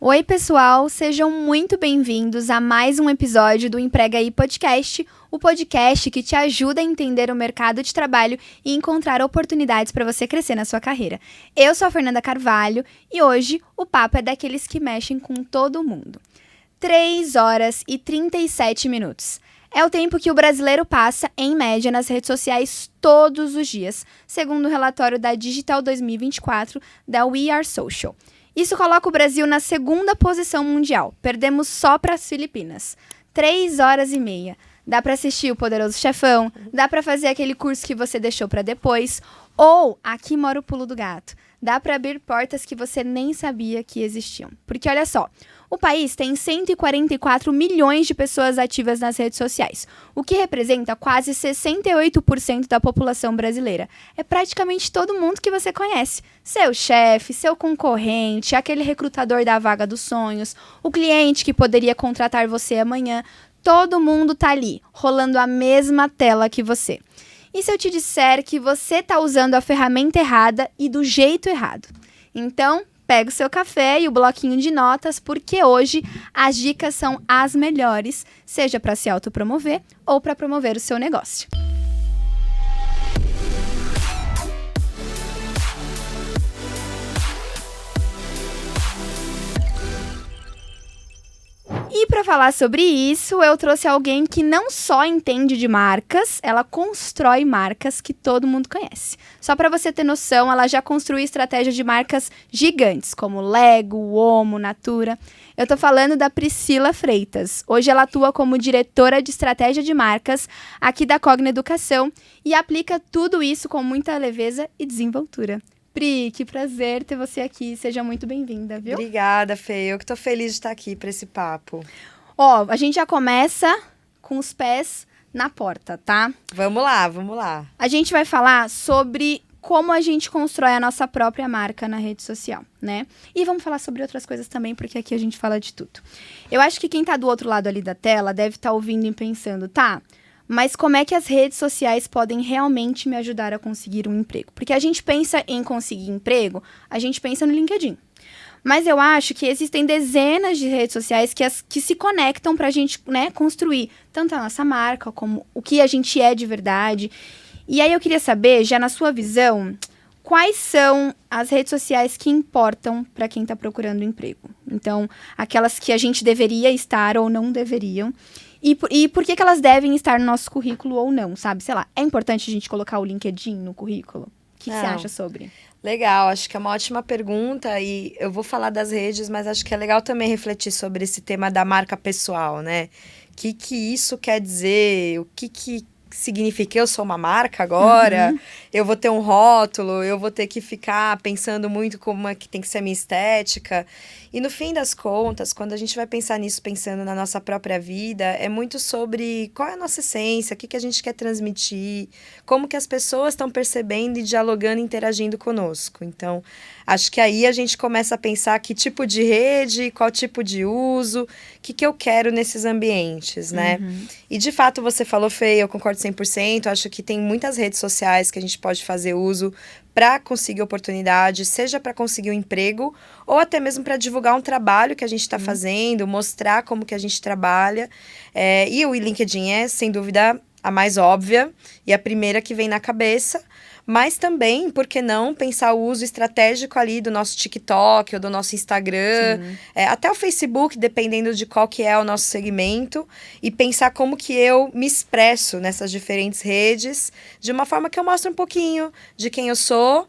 Oi, pessoal! Sejam muito bem-vindos a mais um episódio do Emprega Aí Podcast, o podcast que te ajuda a entender o mercado de trabalho e encontrar oportunidades para você crescer na sua carreira. Eu sou a Fernanda Carvalho e hoje o papo é daqueles que mexem com todo mundo. 3 horas e 37 minutos. É o tempo que o brasileiro passa, em média, nas redes sociais todos os dias, segundo o relatório da Digital 2024 da We Are Social. Isso coloca o Brasil na segunda posição mundial. Perdemos só para as Filipinas. 3 horas e meia. Dá para assistir o Poderoso Chefão, dá para fazer aquele curso que você deixou para depois, ou Aqui Mora o Pulo do Gato. Dá para abrir portas que você nem sabia que existiam. Porque olha só, o país tem 144 milhões de pessoas ativas nas redes sociais, o que representa quase 68% da população brasileira. É praticamente todo mundo que você conhece. Seu chefe, seu concorrente, aquele recrutador da vaga dos sonhos, o cliente que poderia contratar você amanhã. Todo mundo tá ali, rolando a mesma tela que você. E se eu te disser que você tá usando a ferramenta errada e do jeito errado? Então, pega o seu café e o bloquinho de notas, porque hoje as dicas são as melhores, seja para se autopromover ou para promover o seu negócio. E para falar sobre isso, eu trouxe alguém que não só entende de marcas, ela constrói marcas que todo mundo conhece. Só para você ter noção, ela já construiu estratégias de marcas gigantes, como Lego, Omo, Natura. Eu tô falando da Priscila Freitas. Hoje ela atua como diretora de estratégia de marcas aqui da Cogna Educação e aplica tudo isso com muita leveza e desenvoltura. Pri, que prazer ter você aqui. Seja muito bem-vinda, viu? Obrigada, Fê. Eu que tô feliz de estar aqui para esse papo. Ó, a gente já começa com os pés na porta, tá? Vamos lá, vamos lá. A gente vai falar sobre como a gente constrói a nossa própria marca na rede social, né? E vamos falar sobre outras coisas também, porque aqui a gente fala de tudo. Eu acho que quem tá do outro lado ali da tela deve estar ouvindo e pensando, tá? Mas como é que as redes sociais podem realmente me ajudar a conseguir um emprego? Porque a gente pensa em conseguir emprego, a gente pensa no LinkedIn. Mas eu acho que existem dezenas de redes sociais que se conectam para a gente, né, construir tanto a nossa marca como o que a gente é de verdade. E aí eu queria saber, já na sua visão, quais são as redes sociais que importam para quem está procurando emprego? Então, aquelas que a gente deveria estar ou não deveriam. E por que elas devem estar no nosso currículo ou não, sabe? Sei lá, é importante a gente colocar o LinkedIn no currículo? O que você acha sobre? Legal, acho que é uma ótima pergunta e eu vou falar das redes, mas acho que é legal também refletir sobre esse tema da marca pessoal, né? O que isso quer dizer? O que significa eu sou uma marca agora? Uhum. Eu vou ter um rótulo, eu vou ter que ficar pensando muito como é que tem que ser a minha estética. E no fim das contas, quando a gente vai pensar nisso, pensando na nossa própria vida, é muito sobre qual é a nossa essência, o que a gente quer transmitir, como que as pessoas estão percebendo e dialogando e interagindo conosco. Então, acho que aí a gente começa a pensar que tipo de rede, qual tipo de uso, o que eu quero nesses ambientes, né? Uhum. E de fato, você falou, Fê, eu concordo 100%, acho que tem muitas redes sociais que a gente pode fazer uso para conseguir oportunidade, seja para conseguir um emprego ou até mesmo para divulgar um trabalho que a gente está fazendo, mostrar como que a gente trabalha. E o LinkedIn é, sem dúvida, a mais óbvia e a primeira que vem na cabeça. Mas também, por que não, pensar o uso estratégico ali do nosso TikTok ou do nosso Instagram, até o Facebook, dependendo de qual que é o nosso segmento, e pensar como que eu me expresso nessas diferentes redes, de uma forma que eu mostre um pouquinho de quem eu sou,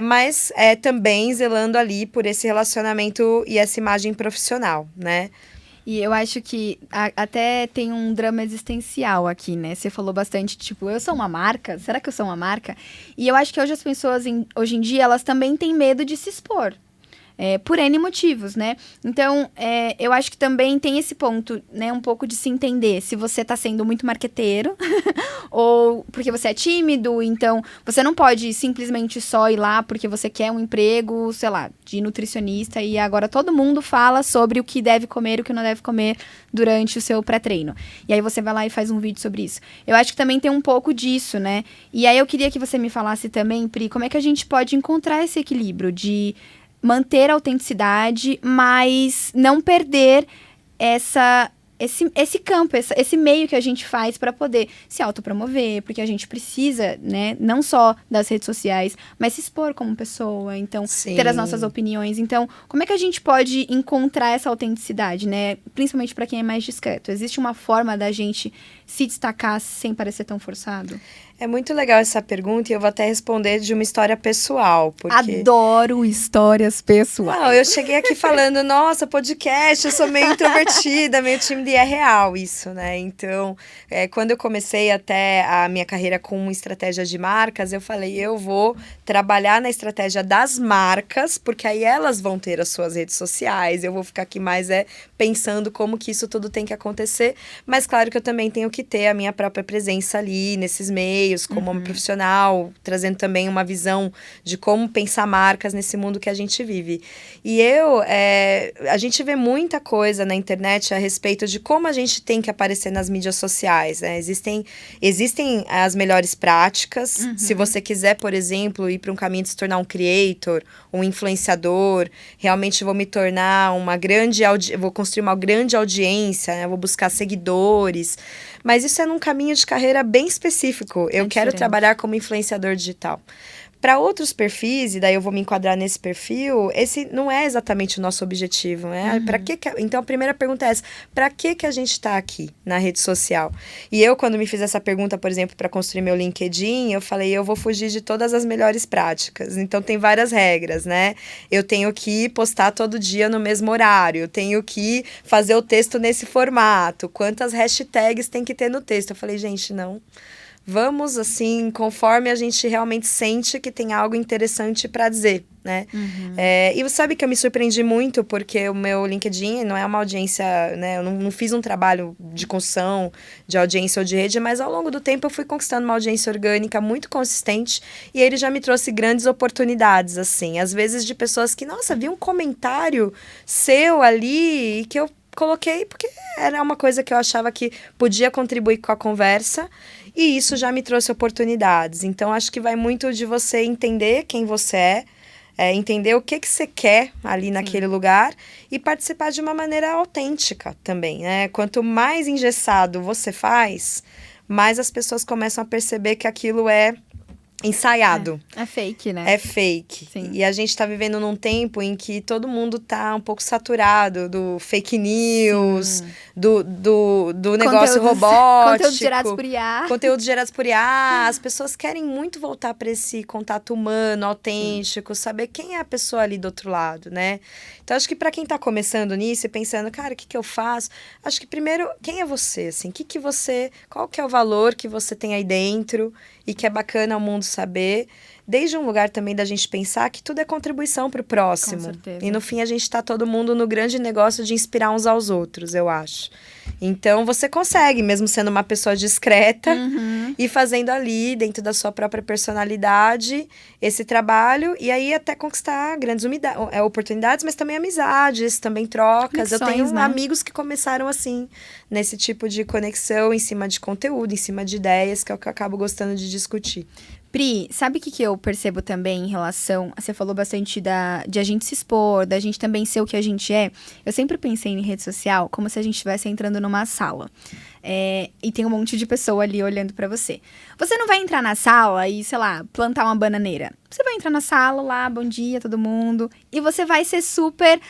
mas também zelando ali por esse relacionamento e essa imagem profissional, né? E eu acho que até tem um drama existencial aqui, né? Você falou bastante, tipo, eu sou uma marca? Será que eu sou uma marca? E eu acho que hoje as pessoas, hoje em dia, elas também têm medo de se expor. Por N motivos, né? Então, eu acho que também tem esse ponto, né? Um pouco de se entender se você tá sendo muito marqueteiro ou porque você é tímido, então você não pode simplesmente só ir lá porque você quer um emprego, sei lá, de nutricionista e agora todo mundo fala sobre o que deve comer e o que não deve comer durante o seu pré-treino. E aí você vai lá e faz um vídeo sobre isso. Eu acho que também tem um pouco disso, né? E aí eu queria que você me falasse também, Pri, como é que a gente pode encontrar esse equilíbrio de manter a autenticidade, mas não perder esse campo, esse meio que a gente faz para poder se autopromover, porque a gente precisa, né, não só das redes sociais, mas se expor como pessoa, então, Sim. ter as nossas opiniões. Então, como é que a gente pode encontrar essa autenticidade, né, principalmente para quem é mais discreto? Existe uma forma da gente se destacar sem parecer tão forçado? É muito legal essa pergunta e eu vou até responder de uma história pessoal, porque... Adoro histórias pessoais. Não, eu cheguei aqui falando, nossa, podcast, eu sou meio introvertida, meio tímida, e é real isso, né? Então, quando eu comecei até a minha carreira com estratégia de marcas, eu falei, eu vou trabalhar na estratégia das marcas, porque aí elas vão ter as suas redes sociais, eu vou ficar aqui mais pensando como que isso tudo tem que acontecer, mas claro que eu também tenho que ter a minha própria presença ali, nesses meios, como uma profissional, trazendo também uma visão de como pensar marcas nesse mundo que a gente vive. E a gente vê muita coisa na internet a respeito de como a gente tem que aparecer nas mídias sociais, né? Existem as melhores práticas. Se você quiser, por exemplo, ir para um caminho de se tornar um creator, um influenciador, realmente vou me tornar vou construir uma grande audiência, né? Vou buscar seguidores. Mas isso é num caminho de carreira bem específico. Eu quero trabalhar como influenciador digital. Para outros perfis, e daí eu vou me enquadrar nesse perfil, esse não é exatamente o nosso objetivo, né? Então, a primeira pergunta é essa: para que a gente está aqui na rede social? E eu, quando me fiz essa pergunta, por exemplo, para construir meu LinkedIn, eu falei, eu vou fugir de todas as melhores práticas. Então, tem várias regras, né? Eu tenho que postar todo dia no mesmo horário, eu tenho que fazer o texto nesse formato, quantas hashtags tem que ter no texto. Eu falei, gente, não. Vamos, assim, conforme a gente realmente sente que tem algo interessante para dizer, né? E você sabe que eu me surpreendi muito, porque o meu LinkedIn não é uma audiência, né? Eu não fiz um trabalho de construção de audiência ou de rede, mas ao longo do tempo eu fui conquistando uma audiência orgânica muito consistente e ele já me trouxe grandes oportunidades, assim. Às vezes de pessoas que, nossa, vi um comentário seu ali e que eu coloquei porque era uma coisa que eu achava que podia contribuir com a conversa. E isso já me trouxe oportunidades. Então, acho que vai muito de você entender quem você entender o que você quer ali naquele lugar e participar de uma maneira autêntica também, né? Quanto mais engessado você faz, mais as pessoas começam a perceber que aquilo é ensaiado. É fake, né? É fake. Sim. E a gente tá vivendo num tempo em que todo mundo tá um pouco saturado do fake news, do negócio robótico. Conteúdo gerados por IA. Conteúdo gerados por IA. As pessoas querem muito voltar para esse contato humano, autêntico, saber quem é a pessoa ali do outro lado, né? Então, acho que para quem tá começando nisso e pensando, cara, o que eu faço? Acho que primeiro, quem é você, assim? Qual que é o valor que você tem aí dentro e que é bacana o mundo saber, desde um lugar também da gente pensar que tudo é contribuição para o próximo. Com certeza. E no fim a gente está todo mundo no grande negócio de inspirar uns aos outros, eu acho. Então você consegue, mesmo sendo uma pessoa discreta, e fazendo ali, dentro da sua própria personalidade, esse trabalho, e aí até conquistar grandes oportunidades, mas também amizades, também trocas. Conexões, eu tenho né? amigos que começaram assim, nesse tipo de conexão, em cima de conteúdo, em cima de ideias, que é o que eu acabo gostando de discutir. Pri, sabe o que eu percebo também em relação... Você falou bastante de a gente se expor, da gente também ser o que a gente é. Eu sempre pensei em rede social como se a gente estivesse entrando numa sala. E tem um monte de pessoa ali olhando pra você. Você não vai entrar na sala e, sei lá, plantar uma bananeira. Você vai entrar na sala lá, bom dia, todo mundo. E você vai ser super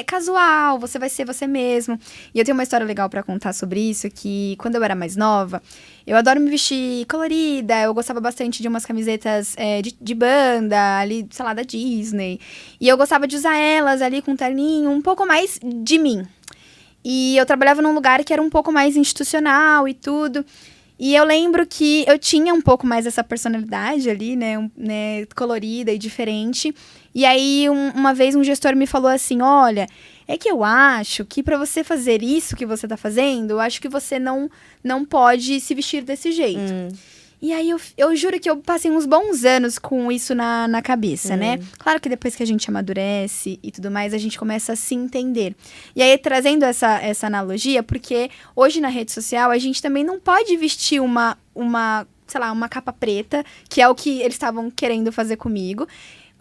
casual, você vai ser você mesmo. E eu tenho uma história legal pra contar sobre isso, que quando eu era mais nova, eu adoro me vestir colorida, eu gostava bastante de umas camisetas de banda, ali, sei lá, da Disney. E eu gostava de usar elas ali com um terninho, um pouco mais de mim. E eu trabalhava num lugar que era um pouco mais institucional e tudo. E eu lembro que eu tinha um pouco mais essa personalidade ali, né, colorida e diferente. E aí, uma vez, um gestor me falou assim, olha, é que eu acho que para você fazer isso que você tá fazendo, eu acho que você não pode se vestir desse jeito. E aí, eu juro que eu passei uns bons anos com isso na cabeça, né? Claro que depois que a gente amadurece e tudo mais, a gente começa a se entender. E aí, trazendo essa analogia, porque hoje na rede social, a gente também não pode vestir sei lá, uma capa preta, que é o que eles estavam querendo fazer comigo.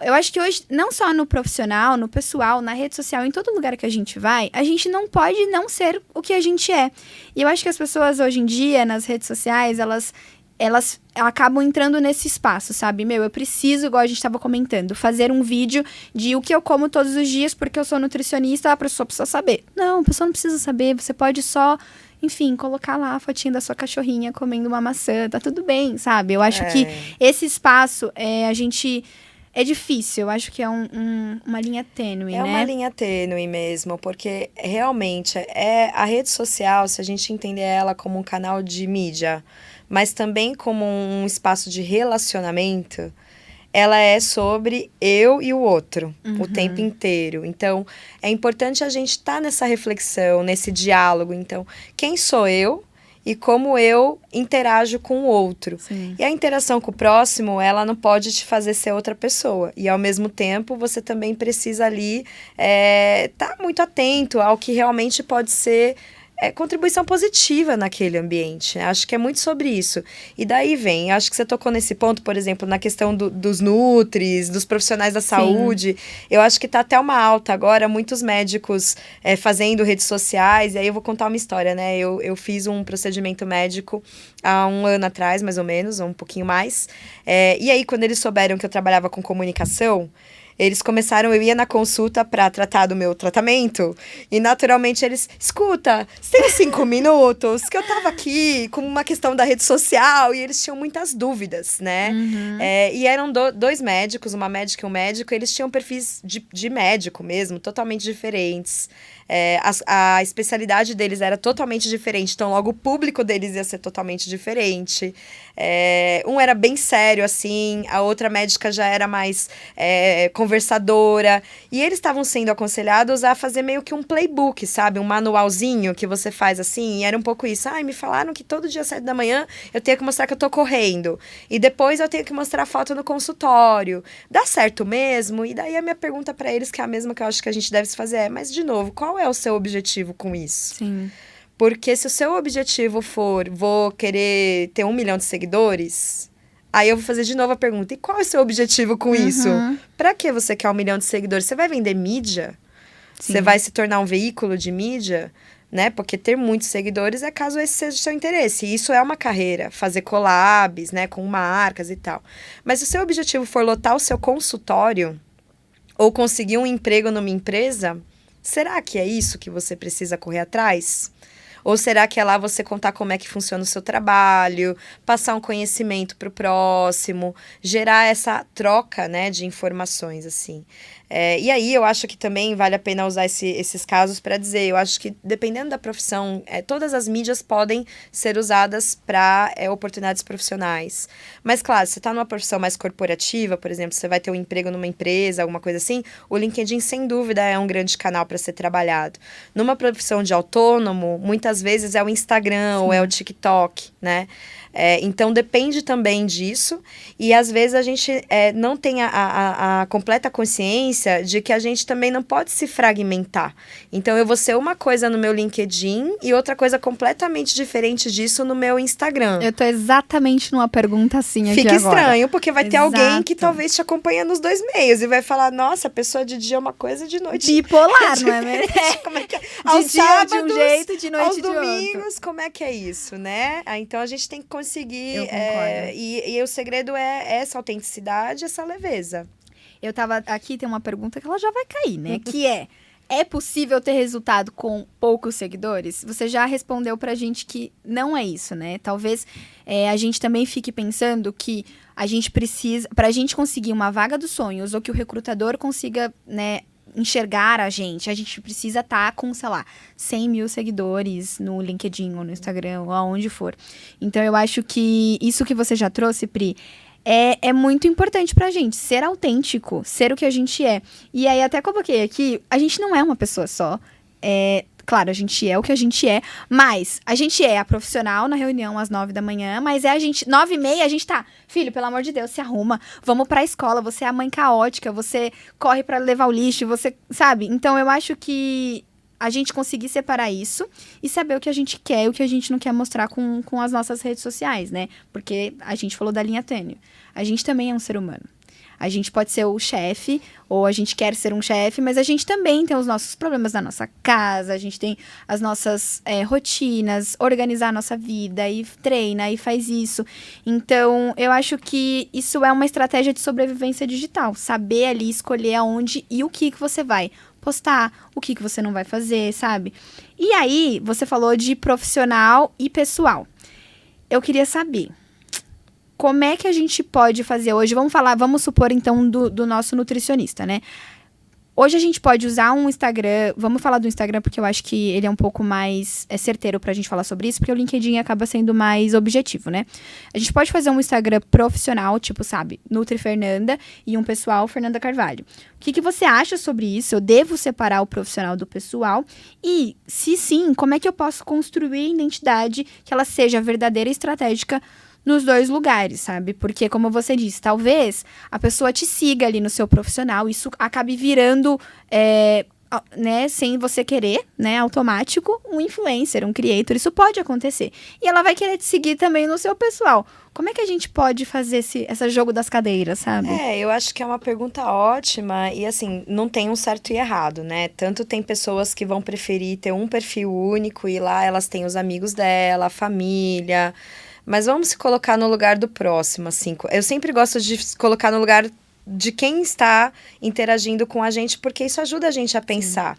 Eu acho que hoje, não só no profissional, no pessoal, na rede social, em todo lugar que a gente vai, a gente não pode não ser o que a gente é. E eu acho que as pessoas hoje em dia, nas redes sociais, elas acabam entrando nesse espaço, sabe? Eu preciso, igual a gente estava comentando, fazer um vídeo de o que eu como todos os dias porque eu sou nutricionista, a pessoa precisa saber. Não, a pessoa não precisa saber, você pode só, enfim, colocar lá a fotinha da sua cachorrinha comendo uma maçã, tá tudo bem, sabe? Eu acho que esse espaço, a gente... É difícil, eu acho que é uma linha tênue, né? É uma linha tênue mesmo, porque realmente a rede social, se a gente entender ela como um canal de mídia, mas também como um espaço de relacionamento, ela é sobre eu e o outro, o tempo inteiro. Então, é importante a gente estar nessa reflexão, nesse diálogo. Então, quem sou eu? E como eu interajo com o outro. Sim. E a interação com o próximo, ela não pode te fazer ser outra pessoa. E, ao mesmo tempo, você também precisa ali tá muito atento ao que realmente pode ser contribuição positiva naquele ambiente. Né? Acho que é muito sobre isso. E daí vem, acho que você tocou nesse ponto, por exemplo, na questão dos nutris, dos profissionais da saúde. Eu acho que tá até uma alta agora, muitos médicos fazendo redes sociais. E aí eu vou contar uma história, né? Eu fiz um procedimento médico há 1 ano atrás, mais ou menos, ou um pouquinho mais. E aí, quando eles souberam que eu trabalhava com comunicação, eles começaram, eu ia na consulta para tratar do meu tratamento e naturalmente eles, escuta, você tem 5 minutos? Que eu tava aqui com uma questão da rede social e eles tinham muitas dúvidas, né? E eram 2 médicos, uma médica e um médico, eles tinham perfis de médico mesmo, totalmente diferentes. A especialidade deles era totalmente diferente, então logo o público deles ia ser totalmente diferente. Um era bem sério, assim, a outra médica já era mais conversadora, e eles estavam sendo aconselhados a fazer meio que um playbook, sabe? Um manualzinho que você faz assim, e era um pouco isso. Me falaram que todo dia às 7 da manhã eu tenho que mostrar que eu tô correndo, e depois eu tenho que mostrar foto no consultório. Dá certo mesmo? E daí a minha pergunta pra eles, que é a mesma que eu acho que a gente deve se fazer, mas de novo, qual é o seu objetivo com isso? Sim. Porque se o seu objetivo for, vou querer ter 1 milhão de seguidores, aí eu vou fazer de novo a pergunta, e qual é o seu objetivo com isso? Pra que você quer 1 milhão de seguidores? Você vai vender mídia? Sim. Você vai se tornar um veículo de mídia? Né? Porque ter muitos seguidores é caso esse seja o seu interesse. E isso é uma carreira, fazer collabs, né, com marcas e tal. Mas se o seu objetivo for lotar o seu consultório ou conseguir um emprego numa empresa, será que é isso que você precisa correr atrás? Ou será que é lá você contar como é que funciona o seu trabalho, passar um conhecimento para o próximo, gerar essa troca, né, de informações, assim. E aí eu acho que também vale a pena usar esses casos para dizer, eu acho que dependendo da profissão, todas as mídias podem ser usadas para oportunidades profissionais. Mas claro, se você está numa profissão mais corporativa, por exemplo, você vai ter um emprego numa empresa, alguma coisa assim, o LinkedIn sem dúvida é um grande canal para ser trabalhado. Numa profissão de autônomo, muitas vezes é o Instagram ou é o TikTok, né? Então depende também disso, e às vezes a gente não tem a completa consciência de que a gente também não pode se fragmentar. Então eu vou ser uma coisa no meu LinkedIn e outra coisa completamente diferente disso no meu Instagram. Eu tô exatamente numa pergunta assim aqui Fica agora. estranho, porque vai ter alguém que Exato. talvez te acompanha nos 2 meios e vai falar, nossa, a pessoa de dia é uma coisa, de noite Bipolar, não é mesmo? Como é que é? De Aos dia sábados, de um jeito, de noite aos de outro. domingos, como é que é isso, né? Então a gente tem que conseguir. Eu concordo. E o segredo é essa autenticidade, essa leveza. Eu tava aqui, tem uma pergunta que ela já vai cair, né? Que é possível ter resultado com poucos seguidores? Você já respondeu pra gente que não é isso, né? Talvez a gente também fique pensando que a gente precisa, pra gente conseguir uma vaga dos sonhos, ou que o recrutador consiga, né, enxergar a gente precisa estar com, sei lá, 100 mil seguidores no LinkedIn ou no Instagram ou aonde for. Então eu acho que isso que você já trouxe, Pri, é muito importante pra gente, ser autêntico, ser o que a gente é. E aí até coloquei aqui, a gente não é uma pessoa só, claro, a gente é o que a gente é, mas a gente é a profissional na reunião às 9 da manhã, mas a gente, 9h30, a gente tá, filho, pelo amor de Deus, se arruma, vamos pra escola, você é a mãe caótica, você corre pra levar o lixo, você, sabe? Então eu acho que a gente conseguir separar isso e saber o que a gente quer e o que a gente não quer mostrar com as nossas redes sociais, né? Porque a gente falou da linha tênue. A gente também é um ser humano. A gente pode ser o chefe, ou a gente quer ser um chefe, mas a gente também tem os nossos problemas na nossa casa, a gente tem as nossas rotinas, organizar a nossa vida, e treina, e faz isso. Então, eu acho que isso é uma estratégia de sobrevivência digital. Saber ali, escolher aonde e o que você vai postar, o que você não vai fazer, sabe? E aí, você falou de profissional e pessoal. Eu queria saber, como é que a gente pode fazer hoje? Vamos supor então do nosso nutricionista, né? Hoje a gente pode usar um Instagram, vamos falar do Instagram porque eu acho que ele é um pouco mais certeiro pra gente falar sobre isso, porque o LinkedIn acaba sendo mais objetivo, né? A gente pode fazer um Instagram profissional, tipo, sabe, Nutri Fernanda, e um pessoal, Fernanda Carvalho. O que você acha sobre isso? Eu devo separar o profissional do pessoal? E, se sim, como é que eu posso construir a identidade que ela seja verdadeira e estratégica nos dois lugares, sabe? Porque, como você disse, talvez a pessoa te siga ali no seu profissional, isso acabe virando, né, sem você querer, né, automático, um influencer, um creator, isso pode acontecer. E ela vai querer te seguir também no seu pessoal. Como é que a gente pode fazer esse jogo das cadeiras, sabe? Eu acho que é uma pergunta ótima e, assim, não tem um certo e errado, né? Tanto tem pessoas que vão preferir ter um perfil único e lá elas têm os amigos dela, a família. Mas vamos se colocar no lugar do próximo, assim. Eu sempre gosto de se colocar no lugar de quem está interagindo com a gente, porque isso ajuda a gente a pensar.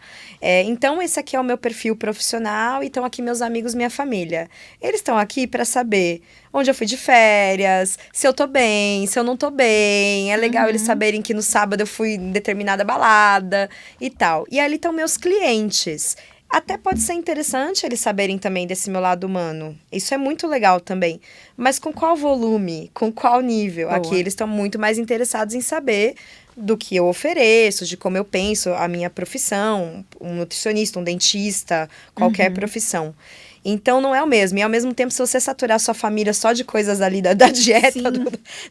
Então, esse aqui é o meu perfil profissional e estão aqui meus amigos, minha família. Eles estão aqui para saber onde eu fui de férias, se eu tô bem, se eu não tô bem. É legal eles saberem que no sábado eu fui em determinada balada e tal. E ali estão meus clientes. Até pode ser interessante eles saberem também desse meu lado humano. Isso é muito legal também. Mas com qual volume? Com qual nível? Boa. Aqui eles estão muito mais interessados em saber do que eu ofereço, de como eu penso, a minha profissão, um nutricionista, um dentista, qualquer profissão. Então, não é o mesmo. E, ao mesmo tempo, se você saturar sua família só de coisas ali da dieta,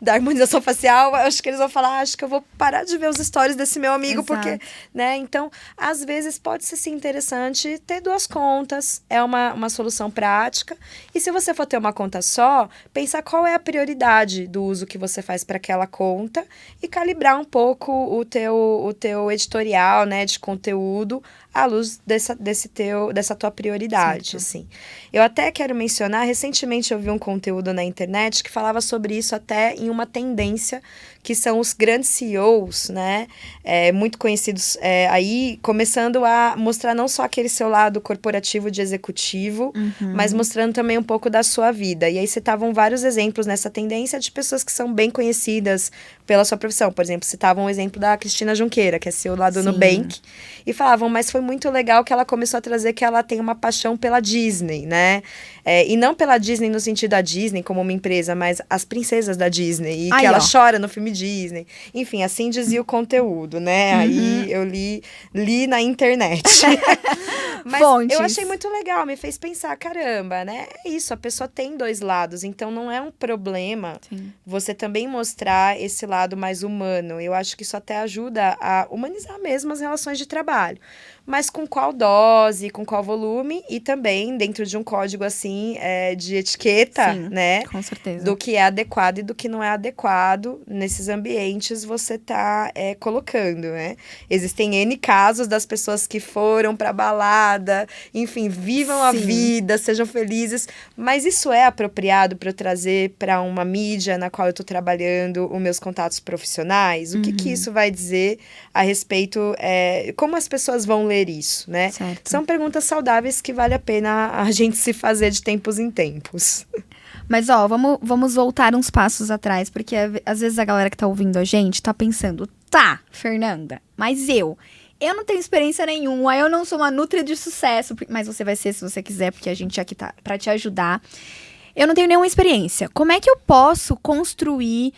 da harmonização facial, acho que eles vão falar, acho que eu vou parar de ver os stories desse meu amigo, porque, né? Então, às vezes, pode ser, sim, interessante ter duas contas. É uma solução prática. E se você for ter uma conta só, pensar qual é a prioridade do uso que você faz para aquela conta e calibrar um pouco o teu editorial, né, de conteúdo à luz dessa tua prioridade, assim. Eu até quero mencionar, recentemente eu vi um conteúdo na internet que falava sobre isso até em uma tendência, que são os grandes CEOs, né, muito conhecidos aí, começando a mostrar não só aquele seu lado corporativo de executivo, mas mostrando também um pouco da sua vida. E aí citavam vários exemplos nessa tendência de pessoas que são bem conhecidas pela sua profissão. Por exemplo, citavam um exemplo da Cristina Junqueira, que é CEO lá do Nubank, e falavam, mas foi muito legal que ela começou a trazer que ela tem uma paixão pela Disney, né? E não pela Disney no sentido da Disney como uma empresa, mas as princesas da Disney. E que ela chora no filme Disney. Enfim, assim dizia o conteúdo, né? Aí eu li na internet. Mas Fontes. Eu achei muito legal, me fez pensar, caramba, né? É isso, a pessoa tem dois lados, então não é um problema você também mostrar esse lado mais humano. Eu acho que isso até ajuda a humanizar mesmo as relações de trabalho. Mas com qual dose, com qual volume e também dentro de um código, assim, de etiqueta, né? Com certeza. Do que é adequado e do que não é adequado nesses ambientes você tá colocando, né? Existem N casos das pessoas que foram pra balada, enfim, vivam a vida, sejam felizes, mas isso é apropriado para eu trazer para uma mídia na qual eu tô trabalhando os meus contatos profissionais? O que isso vai dizer a respeito, como as pessoas vão ler isso, né? Certo. São perguntas saudáveis que vale a pena a gente se fazer de tempos em tempos. Mas, vamos voltar uns passos atrás, porque às vezes a galera que tá ouvindo a gente tá pensando, tá, Fernanda, mas eu não tenho experiência nenhuma, eu não sou uma nutri de sucesso, mas você vai ser se você quiser, porque a gente aqui tá pra te ajudar. Eu não tenho nenhuma experiência. Como é que eu posso construir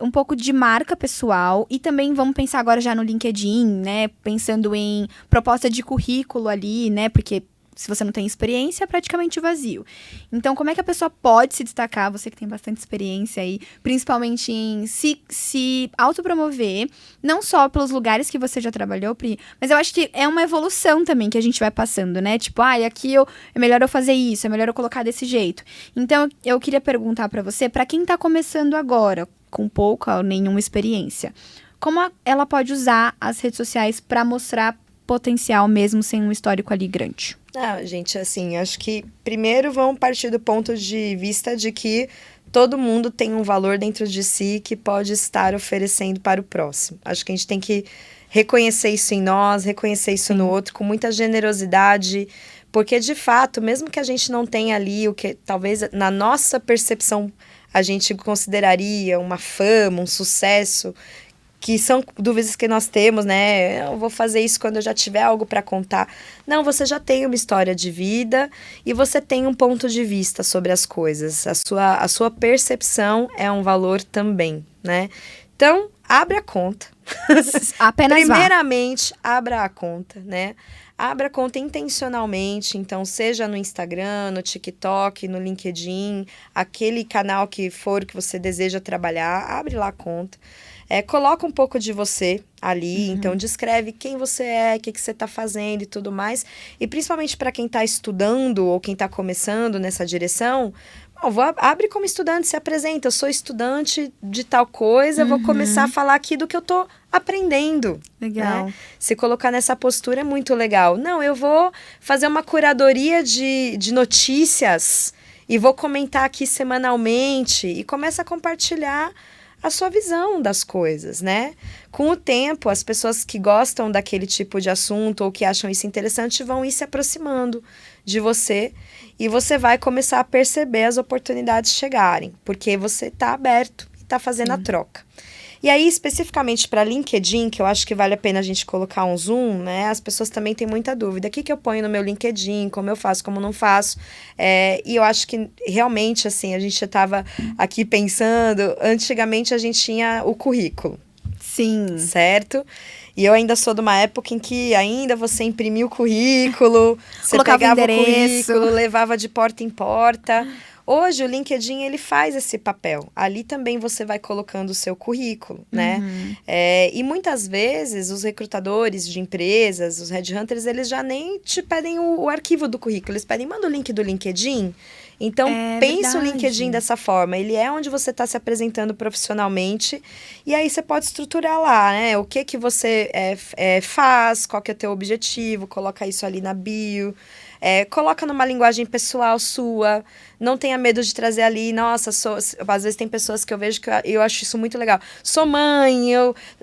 um pouco de marca pessoal? E também vamos pensar agora já no LinkedIn, né? Pensando em proposta de currículo ali, né? Porque se você não tem experiência, é praticamente vazio. Então, como é que a pessoa pode se destacar? Você que tem bastante experiência aí, principalmente em se autopromover, não só pelos lugares que você já trabalhou, Pri, mas eu acho que é uma evolução também que a gente vai passando, né? Tipo, aqui é melhor eu fazer isso, é melhor eu colocar desse jeito. Então, eu queria perguntar pra você, pra quem tá começando agora, com pouca ou nenhuma experiência. Como ela pode usar as redes sociais para mostrar potencial mesmo sem um histórico ali grande? Gente, assim, acho que primeiro vamos partir do ponto de vista de que todo mundo tem um valor dentro de si que pode estar oferecendo para o próximo. Acho que a gente tem que reconhecer isso em nós, reconhecer isso no outro, com muita generosidade, porque de fato, mesmo que a gente não tenha ali o que talvez na nossa percepção a gente consideraria uma fama, um sucesso, que são dúvidas que nós temos, né? Eu vou fazer isso quando eu já tiver algo para contar. Não, você já tem uma história de vida e você tem um ponto de vista sobre as coisas. A sua percepção é um valor também, né? Então, abre a conta. Apenas Primeiramente, abra a conta, né? Abra a conta intencionalmente, então seja no Instagram, no TikTok, no LinkedIn, aquele canal que for que você deseja trabalhar, abre lá a conta. Coloca um pouco de você ali, então descreve quem você é, o que você está fazendo e tudo mais. E principalmente para quem está estudando ou quem está começando nessa direção, abre como estudante, se apresenta. Eu sou estudante de tal coisa, vou começar a falar aqui do que eu tô aprendendo. Legal. Né? Se colocar nessa postura é muito legal. Não, eu vou fazer uma curadoria de notícias e vou comentar aqui semanalmente e começa a compartilhar a sua visão das coisas, né? Com o tempo, as pessoas que gostam daquele tipo de assunto ou que acham isso interessante vão ir se aproximando de você e você vai começar a perceber as oportunidades chegarem, porque você está aberto e está fazendo a troca. E aí, especificamente para LinkedIn, que eu acho que vale a pena a gente colocar um zoom, né? As pessoas também têm muita dúvida. O que eu ponho no meu LinkedIn, como eu faço, como não faço. E eu acho que realmente, assim, a gente estava aqui pensando, antigamente a gente tinha o currículo. Sim. Certo? E eu ainda sou de uma época em que ainda você imprimia o currículo, você colocava pegava o currículo, levava de porta em porta. Hoje, o LinkedIn, ele faz esse papel. Ali também você vai colocando o seu currículo, né? E muitas vezes, os recrutadores de empresas, os headhunters, eles já nem te pedem o arquivo do currículo. Eles pedem, manda o link do LinkedIn. Então, pensa o LinkedIn dessa forma. Ele é onde você está se apresentando profissionalmente. E aí, você pode estruturar lá, né? O que você faz, qual que é o teu objetivo. Coloca isso ali na bio. Coloca numa linguagem pessoal sua, não tenha medo de trazer ali, nossa, às vezes tem pessoas que eu vejo que eu acho isso muito legal, sou mãe,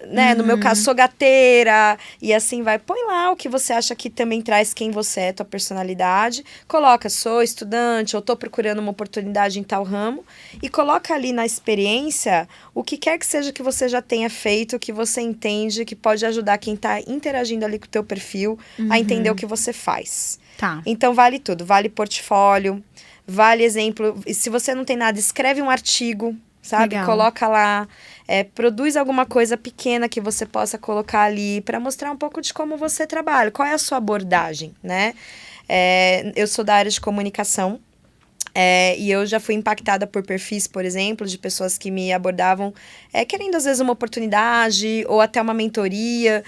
né, no meu caso sou gateira, e assim vai, põe lá o que você acha que também traz quem você é, tua personalidade, coloca, sou estudante, ou tô procurando uma oportunidade em tal ramo, e coloca ali na experiência o que quer que seja que você já tenha feito, que você entende, que pode ajudar quem tá interagindo ali com o teu perfil a entender o que você faz. Tá. Então, vale tudo. Vale portfólio, vale exemplo. E se você não tem nada, escreve um artigo, sabe? Legal. Coloca lá. Produz alguma coisa pequena que você possa colocar ali para mostrar um pouco de como você trabalha. Qual é a sua abordagem, né? Eu sou da área de comunicação. E eu já fui impactada por perfis, por exemplo, de pessoas que me abordavam querendo, às vezes, uma oportunidade ou até uma mentoria.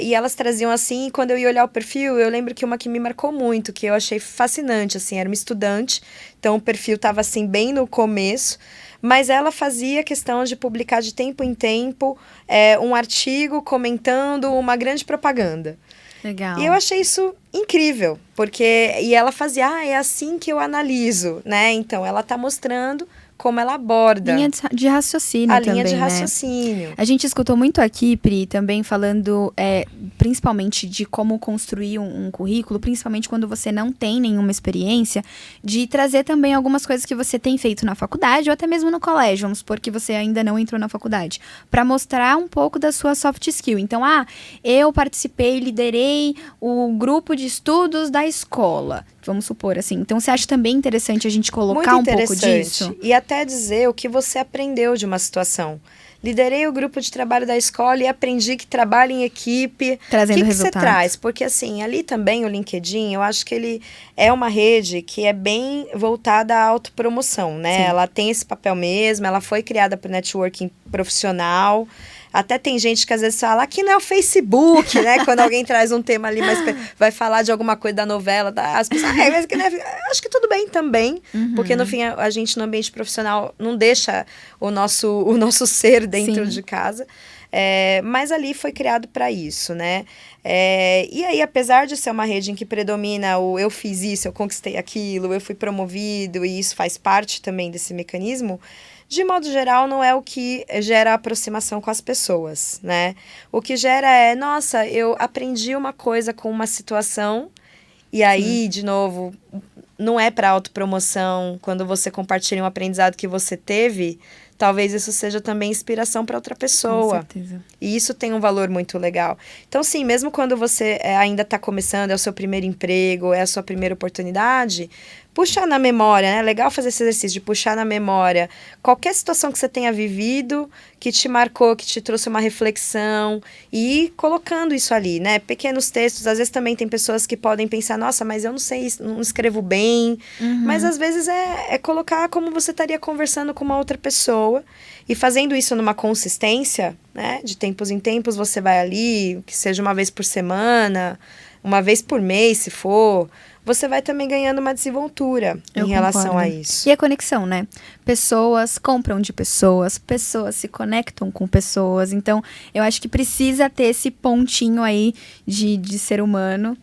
E elas traziam assim, e quando eu ia olhar o perfil, eu lembro que uma que me marcou muito, que eu achei fascinante, assim, era uma estudante. Então, o perfil estava, assim, bem no começo. Mas ela fazia questão de publicar de tempo em tempo um artigo comentando uma grande propaganda. Legal. E eu achei isso incrível, porque... E ela fazia, é assim que eu analiso, né? Então, ela tá mostrando como ela aborda. Linha de raciocínio também, linha de né? raciocínio. A gente escutou muito aqui, Pri, também falando principalmente de como construir um currículo, principalmente quando você não tem nenhuma experiência, de trazer também algumas coisas que você tem feito na faculdade ou até mesmo no colégio, vamos supor que você ainda não entrou na faculdade, para mostrar um pouco da sua soft skill. Então, eu participei, liderei o grupo de estudos da escola, vamos supor assim. Então, você acha também interessante a gente colocar um pouco disso? E até dizer o que você aprendeu de uma situação. Liderei o grupo de trabalho da escola e aprendi que trabalho em equipe. Trazendo o que resultados. Você traz? Porque, assim, ali também o LinkedIn, eu acho que ele é uma rede que é bem voltada à autopromoção, né? Sim. Ela tem esse papel mesmo, ela foi criada para o networking profissional. Até tem gente que às vezes fala, aqui não é o Facebook, né? Quando alguém traz um tema ali, mas vai falar de alguma coisa da novela, as pessoas, mas que não é... Acho que tudo bem também, porque no fim a gente no ambiente profissional não deixa o nosso ser dentro de casa. Mas ali foi criado para isso, né? E aí, apesar de ser uma rede em que predomina o eu fiz isso, eu conquistei aquilo, eu fui promovido, e isso faz parte também desse mecanismo, de modo geral, não é o que gera aproximação com as pessoas, né? O que gera nossa, eu aprendi uma coisa com uma situação, e aí, de novo, não é para autopromoção, quando você compartilha um aprendizado que você teve, talvez isso seja também inspiração para outra pessoa. Com certeza. E isso tem um valor muito legal. Então, sim, mesmo quando você ainda está começando, é o seu primeiro emprego, é a sua primeira oportunidade, puxa na memória, né? É legal fazer esse exercício de puxar na memória qualquer situação que você tenha vivido, que te marcou, que te trouxe uma reflexão, e ir colocando isso ali, né? Pequenos textos, às vezes também tem pessoas que podem pensar, nossa, mas eu não sei, não escrevo bem. Mas às vezes é colocar como você estaria conversando com uma outra pessoa, e fazendo isso numa consistência, né? De tempos em tempos você vai ali, que seja uma vez por semana, uma vez por mês, se for, você vai também ganhando uma desenvoltura em relação a isso. E a conexão, né? Pessoas compram de pessoas, pessoas se conectam com pessoas. Então, eu acho que precisa ter esse pontinho aí de ser humano.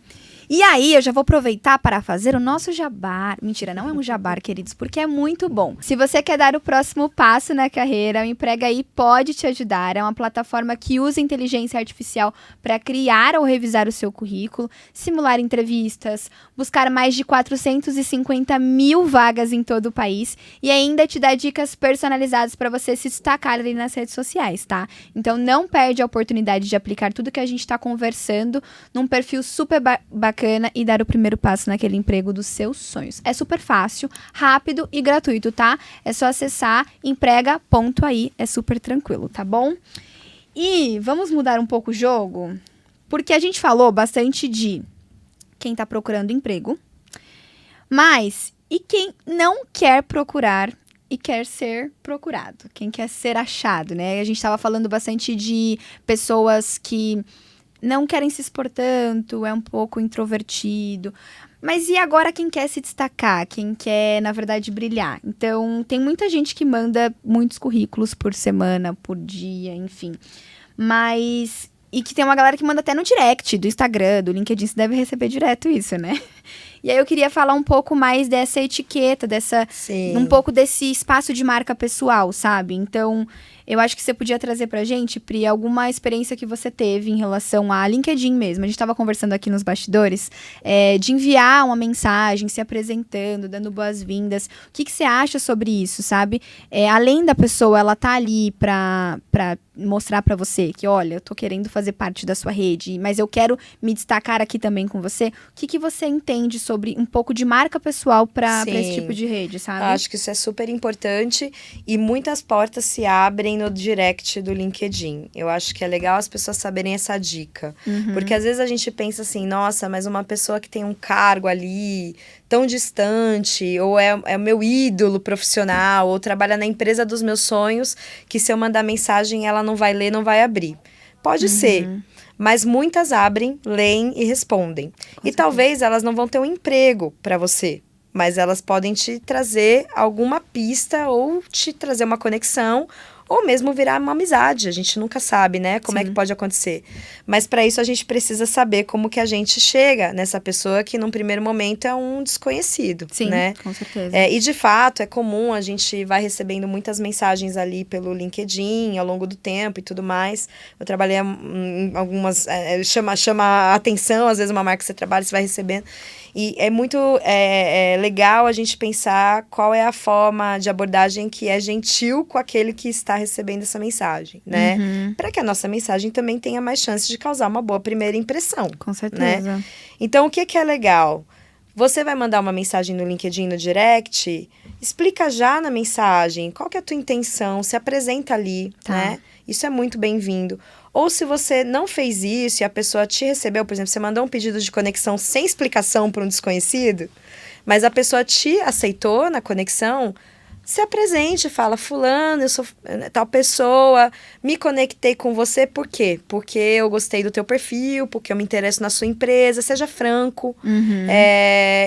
E aí, eu já vou aproveitar para fazer o nosso jabá. Mentira, não é um jabá, queridos, porque é muito bom. Se você quer dar o próximo passo na carreira, o Emprega Aí pode te ajudar. É uma plataforma que usa inteligência artificial para criar ou revisar o seu currículo, simular entrevistas, buscar mais de 450 mil vagas em todo o país e ainda te dá dicas personalizadas para você se destacar ali nas redes sociais, tá? Então, não perde a oportunidade de aplicar tudo que a gente está conversando num perfil super bacana e dar o primeiro passo naquele emprego dos seus sonhos. É super fácil, rápido e gratuito, tá? É só acessar emprega.ai, é super tranquilo, tá bom? E vamos mudar um pouco o jogo, porque a gente falou bastante de quem tá procurando emprego, mas e quem não quer procurar e quer ser procurado, quem quer ser achado, né? A gente tava falando bastante de pessoas que não querem se expor tanto, é um pouco introvertido. Mas e agora quem quer se destacar? Quem quer, na verdade, brilhar? Então, tem muita gente que manda muitos currículos por semana, por dia, enfim. Mas... E que tem uma galera que manda até no direct do Instagram, do LinkedIn. Você deve receber direto isso, né? E aí eu queria falar um pouco mais dessa etiqueta, um pouco desse espaço de marca pessoal, sabe? Então, eu acho que você podia trazer pra gente, Pri, alguma experiência que você teve em relação a LinkedIn mesmo. A gente estava conversando aqui nos bastidores, de enviar uma mensagem, se apresentando, dando boas-vindas. O que você acha sobre isso, sabe? Além da pessoa, ela tá ali pra mostrar pra você que, olha, eu tô querendo fazer parte da sua rede, mas eu quero me destacar aqui também com você. O que você entende sobre um pouco de marca pessoal para esse tipo de rede, sabe? Acho que isso é super importante e muitas portas se abrem no direct do LinkedIn. Eu acho que é legal as pessoas saberem essa dica. Porque às vezes a gente pensa assim, nossa, mas uma pessoa que tem um cargo ali tão distante, ou é o meu ídolo profissional, ou trabalha na empresa dos meus sonhos, que se eu mandar mensagem ela não vai ler, não vai abrir. Pode ser. Mas muitas abrem, leem e respondem. E talvez elas não vão ter um emprego para você, mas elas podem te trazer alguma pista ou te trazer uma conexão, ou mesmo virar uma amizade. A gente nunca sabe, né? Como é que pode acontecer. Mas para isso a gente precisa saber como que a gente chega nessa pessoa que num primeiro momento é um desconhecido, né? Com certeza. E de fato é comum, a gente vai recebendo muitas mensagens ali pelo LinkedIn ao longo do tempo e tudo mais. Eu trabalhei em algumas... chama a atenção, às vezes uma marca que você trabalha, você vai recebendo. E é muito legal a gente pensar qual é a forma de abordagem que é gentil com aquele que está recebendo essa mensagem, né? Para que a nossa mensagem também tenha mais chance de causar uma boa primeira impressão. Com certeza. Né? Então, o que é legal? Você vai mandar uma mensagem no LinkedIn, no direct, explica já na mensagem qual que é a tua intenção, se apresenta ali, né? Isso é muito bem-vindo. Ou se você não fez isso e a pessoa te recebeu, por exemplo, você mandou um pedido de conexão sem explicação para um desconhecido, mas a pessoa te aceitou na conexão, se apresente, fala, fulano, eu sou tal pessoa, me conectei com você, por quê? Porque eu gostei do teu perfil, porque eu me interesso na sua empresa, seja franco.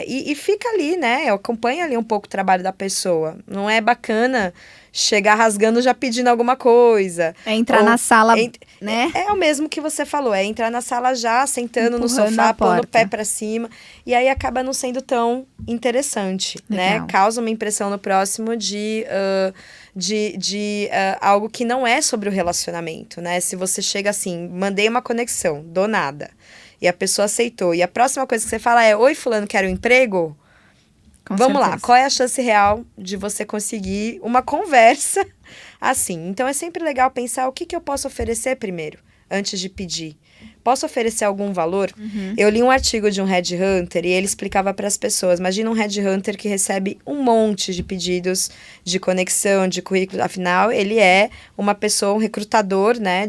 E fica ali, né? Acompanha ali um pouco o trabalho da pessoa. Não é bacana chegar rasgando já pedindo alguma coisa. É entrar na sala, né? É o mesmo que você falou, é entrar na sala já, sentando no Empurrando sofá, a pondo o porta. pé pra cima. E aí acaba não sendo tão interessante, né? Legal. Causa uma impressão no próximo de algo que não é sobre o relacionamento, né? Se você chega assim, mandei uma conexão, do nada, e a pessoa aceitou, e a próxima coisa que você fala é, oi, fulano, quero um emprego? Com Vamos lá, certeza. qual é a chance real de você conseguir uma conversa assim? Então, é sempre legal pensar o que eu posso oferecer primeiro, antes de pedir. Posso oferecer algum valor? Eu li um artigo de um headhunter e ele explicava para as pessoas. Imagina um headhunter que recebe um monte de pedidos de conexão, de currículo. Afinal, ele é uma pessoa, um recrutador, né?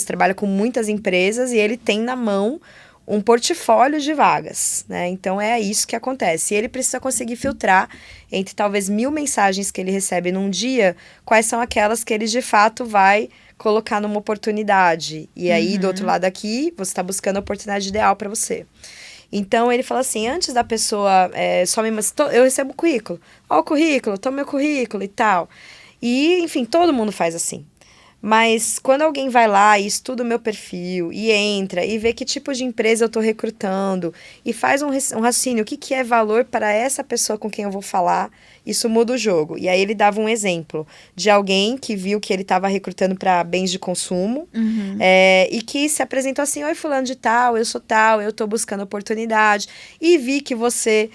Trabalha com muitas empresas e ele tem na mão um portfólio de vagas, né? Então, é isso que acontece. E ele precisa conseguir filtrar entre talvez 1000 mensagens que ele recebe num dia, quais são aquelas que ele de fato vai colocar numa oportunidade. E aí, do outro lado aqui, você está buscando a oportunidade ideal para você. Então, ele fala assim, antes da pessoa eu recebo o currículo. Ó o currículo, toma meu currículo e tal. E, enfim, todo mundo faz assim. Mas quando alguém vai lá e estuda o meu perfil, e entra, e vê que tipo de empresa eu estou recrutando, e faz um raciocínio, o que é valor para essa pessoa com quem eu vou falar, isso muda o jogo. E aí ele dava um exemplo de alguém que viu que ele estava recrutando para bens de consumo, e que se apresentou assim, oi, fulano de tal, eu sou tal, eu estou buscando oportunidade, e vi que você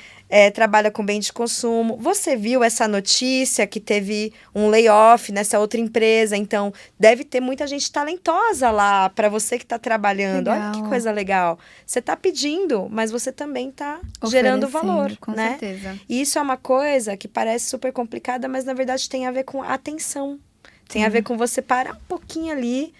trabalha com bem de consumo. Você viu essa notícia que teve um layoff nessa outra empresa, então deve ter muita gente talentosa lá para você que está trabalhando. Legal. Olha que coisa legal. Você está pedindo, mas você também está gerando valor, com né? certeza. E isso é uma coisa que parece super complicada, mas na verdade tem a ver com atenção. Tem a ver com você parar um pouquinho ali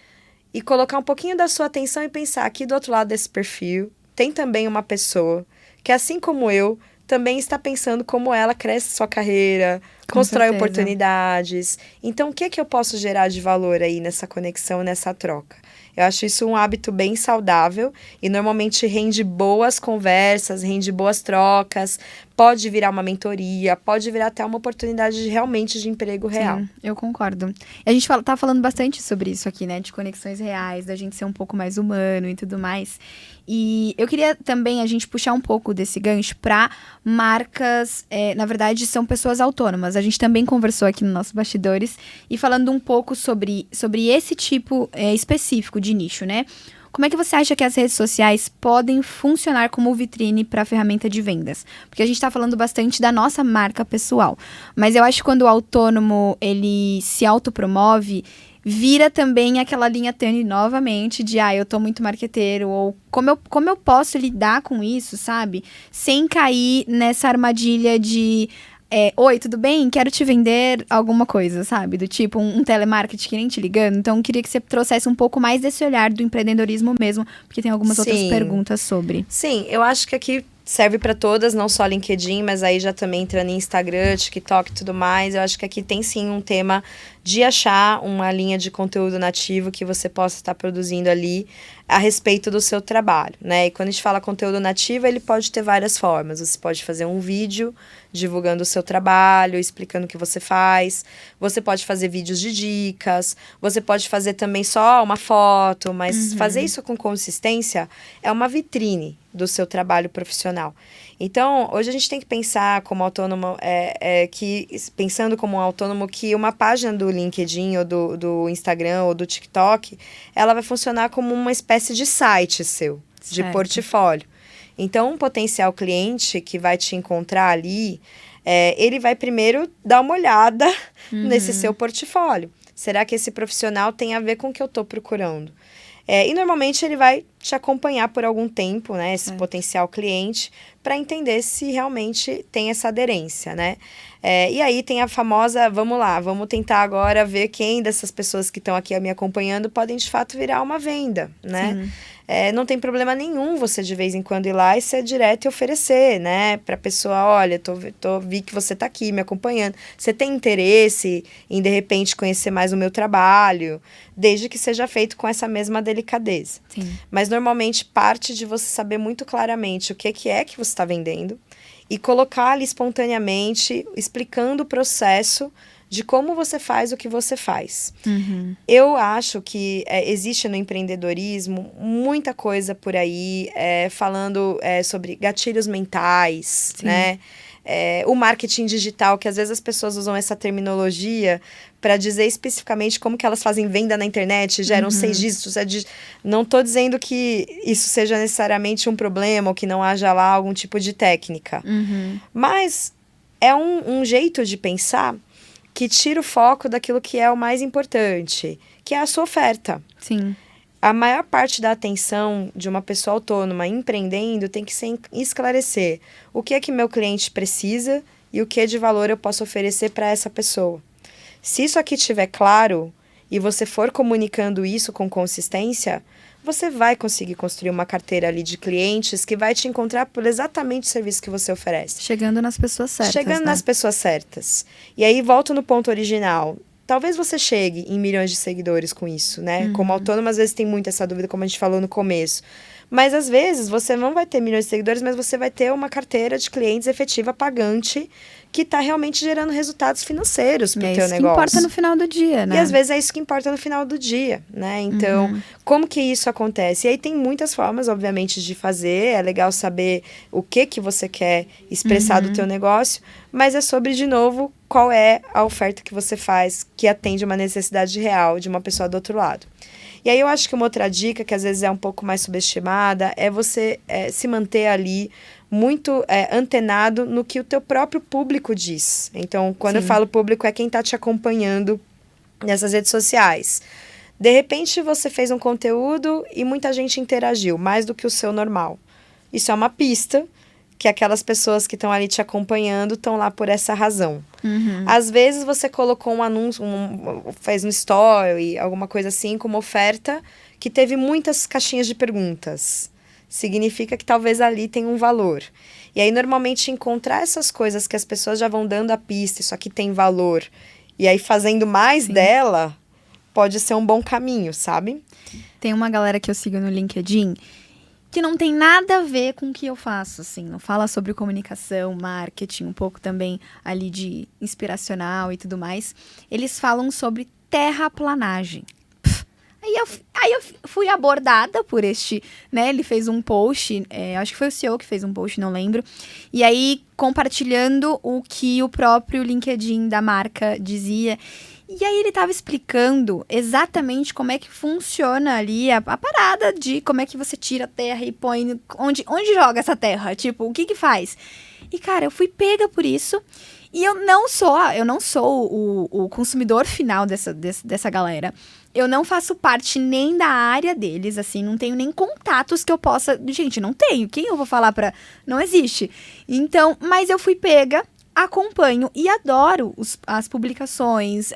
e colocar um pouquinho da sua atenção e pensar, aqui do outro lado desse perfil tem também uma pessoa que, assim como eu, também está pensando como ela cresce sua carreira, constrói certeza. oportunidades. Então, o que eu posso gerar de valor aí nessa conexão, nessa troca? Eu acho isso um hábito bem saudável e normalmente rende boas conversas, rende boas trocas, pode virar uma mentoria, pode virar até uma oportunidade realmente de emprego real. Sim, eu concordo. E a gente tá falando bastante sobre isso aqui, né? De conexões reais, da gente ser um pouco mais humano e tudo mais. E eu queria também a gente puxar um pouco desse gancho para marcas, na verdade, são pessoas autônomas. A gente também conversou aqui nos nossos bastidores e falando um pouco sobre esse tipo específico de nicho, né? Como é que você acha que as redes sociais podem funcionar como vitrine para a ferramenta de vendas? Porque a gente está falando bastante da nossa marca pessoal. Mas eu acho que quando o autônomo ele se autopromove, vira também aquela linha tênue novamente de, eu tô muito marqueteiro, ou como eu posso lidar com isso, sabe? Sem cair nessa armadilha de... oi, tudo bem? Quero te vender alguma coisa, sabe? Do tipo um telemarketing que nem te ligando. Então, queria que você trouxesse um pouco mais desse olhar do empreendedorismo mesmo, porque tem algumas outras perguntas sobre. Sim, eu acho que aqui serve para todas, não só LinkedIn, mas aí já também entrando em Instagram, TikTok e tudo mais. Eu acho que aqui tem sim um tema de achar uma linha de conteúdo nativo que você possa estar produzindo ali a respeito do seu trabalho, né? E quando a gente fala conteúdo nativo, ele pode ter várias formas. Você pode fazer um vídeo divulgando o seu trabalho, explicando o que você faz. Você pode fazer vídeos de dicas. Você pode fazer também só uma foto, mas fazer isso com consistência é uma vitrine do seu trabalho profissional. Então, hoje a gente tem que pensar como autônomo, pensando como um autônomo, que uma página do LinkedIn ou do Instagram ou do TikTok, ela vai funcionar como uma espécie de site seu, de portfólio. Então, um potencial cliente que vai te encontrar ali, ele vai primeiro dar uma olhada nesse seu portfólio. Será que esse profissional tem a ver com o que eu estou procurando? E normalmente ele vai te acompanhar por algum tempo, né? Esse potencial cliente, para entender se realmente tem essa aderência, né? E aí tem a famosa, vamos lá, vamos tentar agora ver quem dessas pessoas que estão aqui me acompanhando podem de fato virar uma venda, né? Não tem problema nenhum você de vez em quando ir lá e ser direto e oferecer, né? Pra pessoa, olha, vi que você tá aqui me acompanhando. Você tem interesse em, de repente, conhecer mais o meu trabalho? Desde que seja feito com essa mesma delicadeza. Sim. Mas, normalmente, parte de você saber muito claramente o que é que você está vendendo e colocar ali espontaneamente, explicando o processo de como você faz o que você faz. Eu acho que existe no empreendedorismo muita coisa por aí, falando sobre gatilhos mentais, né? O marketing digital, que às vezes as pessoas usam essa terminologia para dizer especificamente como que elas fazem venda na internet, geram 6 dígitos. Não estou dizendo que isso seja necessariamente um problema ou que não haja lá algum tipo de técnica. Mas é um jeito de pensar que tira o foco daquilo que é o mais importante, que é a sua oferta. Sim. A maior parte da atenção de uma pessoa autônoma empreendendo tem que ser esclarecer o que é que meu cliente precisa e o que de valor eu posso oferecer para essa pessoa. Se isso aqui estiver claro e você for comunicando isso com consistência, você vai conseguir construir uma carteira ali de clientes que vai te encontrar por exatamente o serviço que você oferece. Chegando nas pessoas certas, Chegando nas pessoas certas. E aí, volto no ponto original. Talvez você chegue em milhões de seguidores com isso, né? Como autônomo, às vezes tem muito essa dúvida, como a gente falou no começo. Mas, às vezes, você não vai ter milhões de seguidores, mas você vai ter uma carteira de clientes efetiva, pagante, que está realmente gerando resultados financeiros para o teu negócio. É isso que importa no final do dia, né? E, às vezes, é isso que importa no final do dia, né? Então, como que isso acontece? E aí tem muitas formas, obviamente, de fazer. É legal saber o que você quer expressar do teu negócio. Mas é sobre, de novo, qual é a oferta que você faz que atende uma necessidade real de uma pessoa do outro lado. E aí eu acho que uma outra dica, que às vezes é um pouco mais subestimada, é você se manter ali muito antenado no que o teu próprio público diz. Então, quando eu falo público, é quem está te acompanhando nessas redes sociais. De repente, você fez um conteúdo e muita gente interagiu, mais do que o seu normal. Isso é uma pista que aquelas pessoas que estão ali te acompanhando estão lá por essa razão. Às vezes você colocou um anúncio, fez um story, alguma coisa assim, como oferta, que teve muitas caixinhas de perguntas. Significa que talvez ali tem um valor. E aí, normalmente, encontrar essas coisas que as pessoas já vão dando a pista, isso aqui tem valor, e aí fazendo mais dela, pode ser um bom caminho, sabe? Tem uma galera que eu sigo no LinkedIn que não tem nada a ver com o que eu faço, assim. Não fala sobre comunicação, marketing, um pouco também ali de inspiracional e tudo mais. Eles falam sobre terraplanagem. Aí eu fui abordada por este, né? Ele fez um post, acho que foi o CEO que fez um post, não lembro. E aí, compartilhando o que o próprio LinkedIn da marca dizia. E aí ele tava explicando exatamente como é que funciona ali a parada de como é que você tira a terra e põe... Onde joga essa terra? Tipo, o que faz? E, cara, eu fui pega por isso. E eu não sou o consumidor final dessa galera. Eu não faço parte nem da área deles, assim, não tenho nem contatos que eu possa... Gente, não tenho. Quem eu vou falar pra... Não existe. Então, mas eu fui pega, acompanho e adoro as publicações,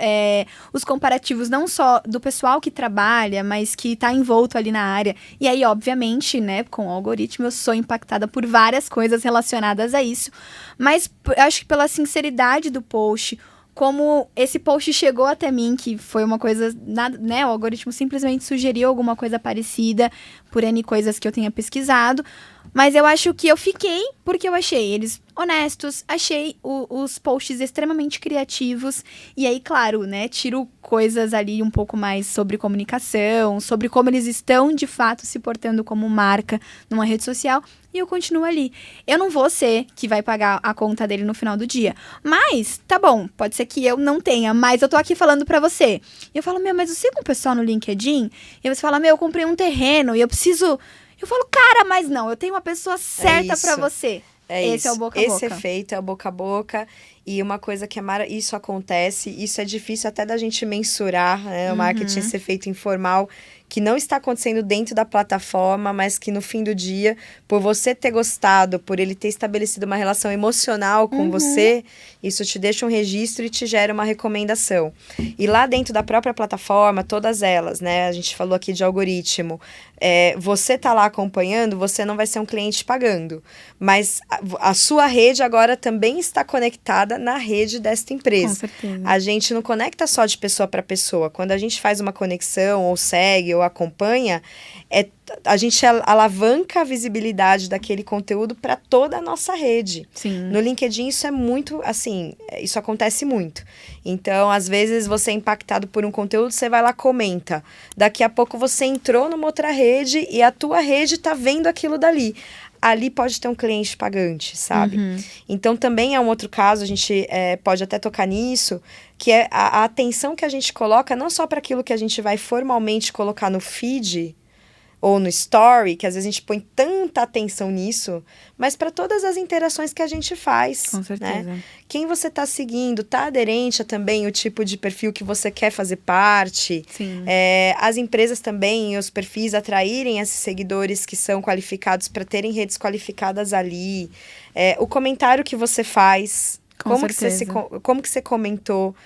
os comparativos, não só do pessoal que trabalha, mas que tá envolto ali na área. E aí, obviamente, né, com o algoritmo, eu sou impactada por várias coisas relacionadas a isso. Mas acho que pela sinceridade do post, como esse post chegou até mim, que foi uma coisa, né, o algoritmo simplesmente sugeriu alguma coisa parecida por N coisas que eu tenha pesquisado, mas eu acho que eu fiquei porque eu achei eles honestos, achei os posts extremamente criativos, e aí, claro, né, tiro coisas ali um pouco mais sobre comunicação, sobre como eles estão, de fato, se portando como marca numa rede social, e eu continuo ali. Eu não vou ser que vai pagar a conta dele no final do dia, mas, tá bom, pode ser que eu não tenha, mas eu tô aqui falando pra você. E eu falo, mas eu sigo um pessoal no LinkedIn, e você fala, eu comprei um terreno, e eu preciso... Eu falo, cara, mas não, eu tenho uma pessoa certa pra você. Esse é o boca a boca. Esse efeito é o boca a boca. E uma coisa que isso acontece, isso é difícil até da gente mensurar, né? O marketing ser feito informal, que não está acontecendo dentro da plataforma, mas que no fim do dia, por você ter gostado, por ele ter estabelecido uma relação emocional com você, isso te deixa um registro e te gera uma recomendação. E lá dentro da própria plataforma, todas elas, né? A gente falou aqui de algoritmo. Você tá lá acompanhando, você não vai ser um cliente pagando. Mas a sua rede agora também está conectada na rede desta empresa. Com certeza. A gente não conecta só de pessoa para pessoa. Quando a gente faz uma conexão, ou segue, ou acompanha, a gente alavanca a visibilidade daquele conteúdo para toda a nossa rede. Sim. No LinkedIn isso é muito, assim, isso acontece muito. Então, às vezes você é impactado por um conteúdo, você vai lá, comenta. Daqui a pouco você entrou numa outra rede e a tua rede tá vendo aquilo dali. Ali pode ter um cliente pagante, sabe? Então, também é um outro caso, a gente pode até tocar nisso, que é a atenção que a gente coloca, não só para aquilo que a gente vai formalmente colocar no feed ou no story, que às vezes a gente põe tanta atenção nisso, mas para todas as interações que a gente faz. Com certeza. Né? Quem você está seguindo, está aderente a também o tipo de perfil que você quer fazer parte. Sim. As empresas também, os perfis atraírem esses seguidores que são qualificados para terem redes qualificadas ali. O comentário que você faz, como que você comentou.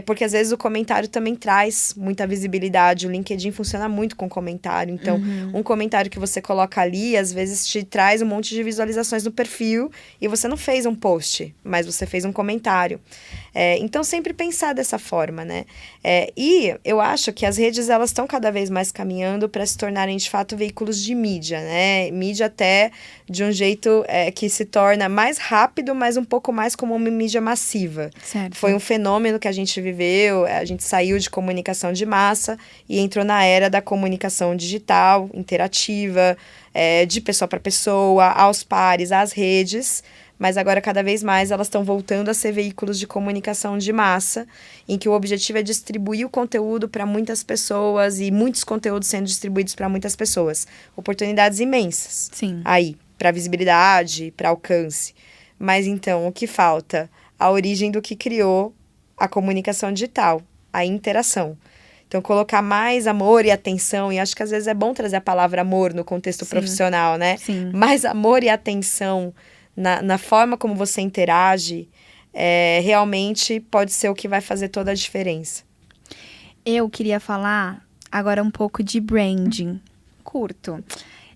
Porque às vezes o comentário também traz muita visibilidade. O LinkedIn funciona muito com comentário. Então, um comentário que você coloca ali, às vezes te traz um monte de visualizações no perfil e você não fez um post, mas você fez um comentário. Então, sempre pensar dessa forma, né? E eu acho que as redes, elas estão cada vez mais caminhando para se tornarem, de fato, veículos de mídia, né? Mídia até de um jeito que se torna mais rápido, mas um pouco mais como uma mídia massiva. Certo. Foi um fenômeno que a gente viveu, a gente saiu de comunicação de massa e entrou na era da comunicação digital, interativa, de pessoa para pessoa, aos pares, às redes, mas agora cada vez mais elas estão voltando a ser veículos de comunicação de massa, em que o objetivo é distribuir o conteúdo para muitas pessoas e muitos conteúdos sendo distribuídos para muitas pessoas. Oportunidades imensas. Sim. Aí, para visibilidade, para alcance. Mas então, o que falta? A origem do que criou a comunicação digital, a interação. Então, colocar mais amor e atenção, e acho que às vezes é bom trazer a palavra amor no contexto profissional, né? Sim. Mais amor e atenção na forma como você interage, realmente pode ser o que vai fazer toda a diferença. Eu queria falar agora um pouco de branding. Curto.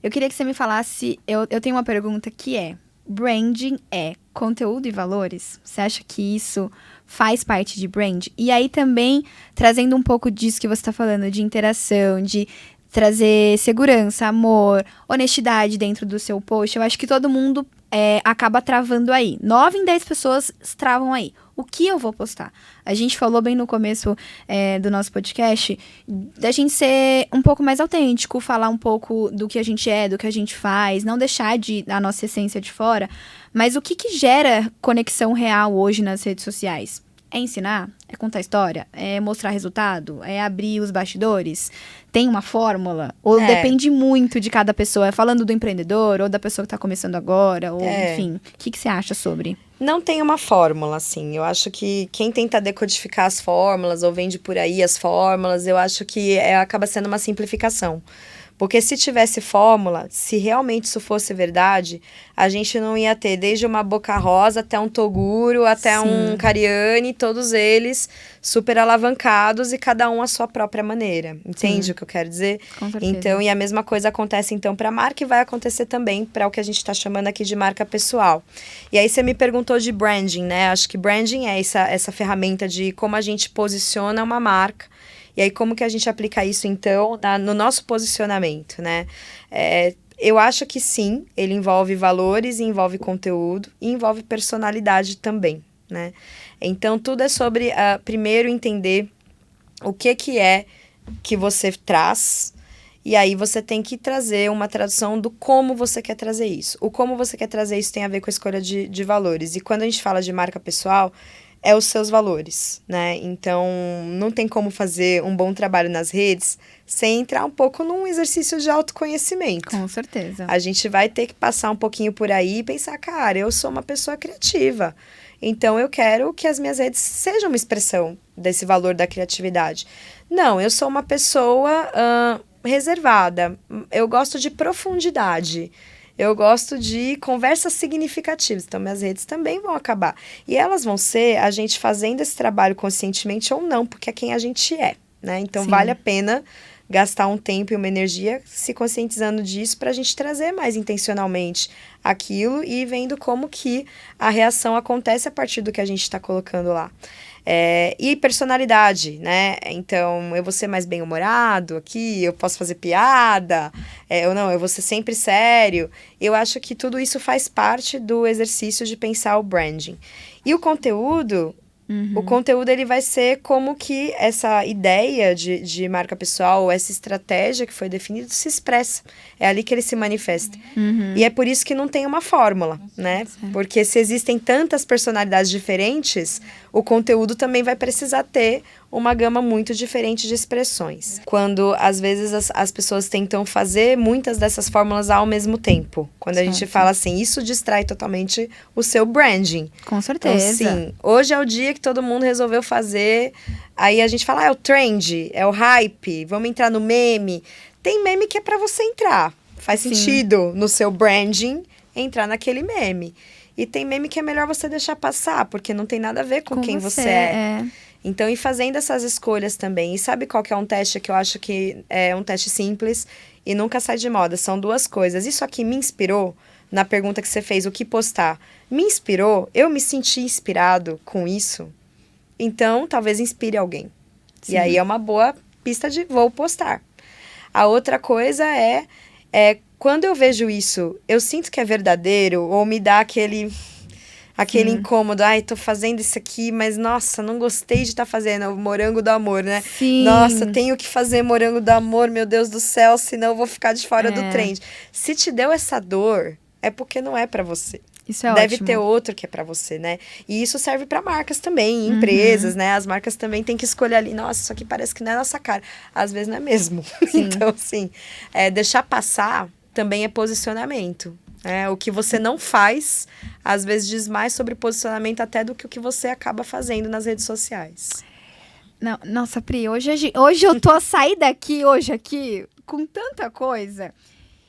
Eu queria que você me falasse, eu tenho uma pergunta que é: branding é conteúdo e valores? Você acha que isso faz parte de brand? E aí também, trazendo um pouco disso que você está falando, de interação, de trazer segurança, amor, honestidade dentro do seu post, eu acho que todo mundo acaba travando aí. 9 em 10 pessoas travam aí. O que eu vou postar? A gente falou bem no começo do nosso podcast da gente ser um pouco mais autêntico, falar um pouco do que a gente é, do que a gente faz, não deixar a nossa essência de fora. Mas o que gera conexão real hoje nas redes sociais? É ensinar? É contar história? É mostrar resultado? É abrir os bastidores? Tem uma fórmula? Ou depende muito de cada pessoa? Falando do empreendedor ou da pessoa que está começando agora? Ou enfim, o que você acha sobre? Não tem uma fórmula, assim. Eu acho que quem tenta decodificar as fórmulas ou vende por aí as fórmulas, eu acho que acaba sendo uma simplificação. Porque se tivesse fórmula, se realmente isso fosse verdade, a gente não ia ter desde uma Boca Rosa até um Toguro, até um Cariani, todos eles super alavancados e cada um à sua própria maneira. Entende o que eu quero dizer? Com certeza. Então, e a mesma coisa acontece então para a marca e vai acontecer também para o que a gente está chamando aqui de marca pessoal. E aí você me perguntou de branding, né? Acho que branding é essa ferramenta de como a gente posiciona uma marca. E aí, como que a gente aplica isso, então, no nosso posicionamento, né? Eu acho que sim, ele envolve valores, envolve conteúdo e envolve personalidade também, né? Então, tudo é sobre, primeiro, entender o que é que você traz. E aí, você tem que trazer uma tradução do como você quer trazer isso. O como você quer trazer isso tem a ver com a escolha de valores. E quando a gente fala de marca pessoal, é os seus valores, né? Então, não tem como fazer um bom trabalho nas redes sem entrar um pouco num exercício de autoconhecimento. Com certeza. A gente vai ter que passar um pouquinho por aí e pensar, cara, eu sou uma pessoa criativa. Então, eu quero que as minhas redes sejam uma expressão desse valor da criatividade. Não, eu sou uma pessoa reservada. Eu gosto de profundidade. Eu gosto de conversas significativas. Então, minhas redes também vão acabar. E elas vão ser a gente fazendo esse trabalho conscientemente ou não, porque é quem a gente é, né? Então, Sim. vale a pena gastar um tempo e uma energia se conscientizando disso para a gente trazer mais intencionalmente aquilo e vendo como que a reação acontece a partir do que a gente está colocando lá. E personalidade, né? Então, eu vou ser mais bem-humorado aqui, eu posso fazer piada, eu vou ser sempre sério. Eu acho que tudo isso faz parte do exercício de pensar o branding. E o conteúdo... O conteúdo, ele vai ser como que essa ideia de marca pessoal, essa estratégia que foi definida, se expressa. É ali que ele se manifesta. E é por isso que não tem uma fórmula, né? Porque se existem tantas personalidades diferentes, o conteúdo também vai precisar ter uma gama muito diferente de expressões. Quando, às vezes, as pessoas tentam fazer muitas dessas fórmulas ao mesmo tempo. Quando a gente fala assim, isso distrai totalmente o seu branding. Com certeza. Então, sim, hoje é o dia que todo mundo resolveu fazer. Aí a gente fala, é o trend, é o hype, vamos entrar no meme. Tem meme que é pra você entrar. Faz sentido no seu branding entrar naquele meme. E tem meme que é melhor você deixar passar, porque não tem nada a ver com quem você é. Então, ir fazendo essas escolhas também. E sabe qual que é um teste que eu acho que é um teste simples e nunca sai de moda? São duas coisas. Isso aqui me inspirou, na pergunta que você fez, o que postar? Me inspirou? Eu me senti inspirado com isso? Então, talvez inspire alguém. Sim. E aí é uma boa pista de vou postar. A outra coisa é quando eu vejo isso, eu sinto que é verdadeiro ou me dá aquele incômodo, tô fazendo isso aqui, mas nossa, não gostei de estar fazendo o morango do amor, né? Sim. Nossa, tenho que fazer morango do amor, meu Deus do céu, senão eu vou ficar de fora do trend. Se te deu essa dor, é porque não é pra você. Isso é Deve ótimo. ter outro que é pra você, né? E isso serve pra marcas também, empresas, né? As marcas também têm que escolher ali, nossa, isso aqui parece que não é nossa cara. Às vezes não é mesmo. Então, assim, deixar passar também é posicionamento. O que você não faz, às vezes diz mais sobre posicionamento até do que o que você acaba fazendo nas redes sociais. Não, nossa, Pri, hoje eu tô a sair daqui, aqui, com tanta coisa.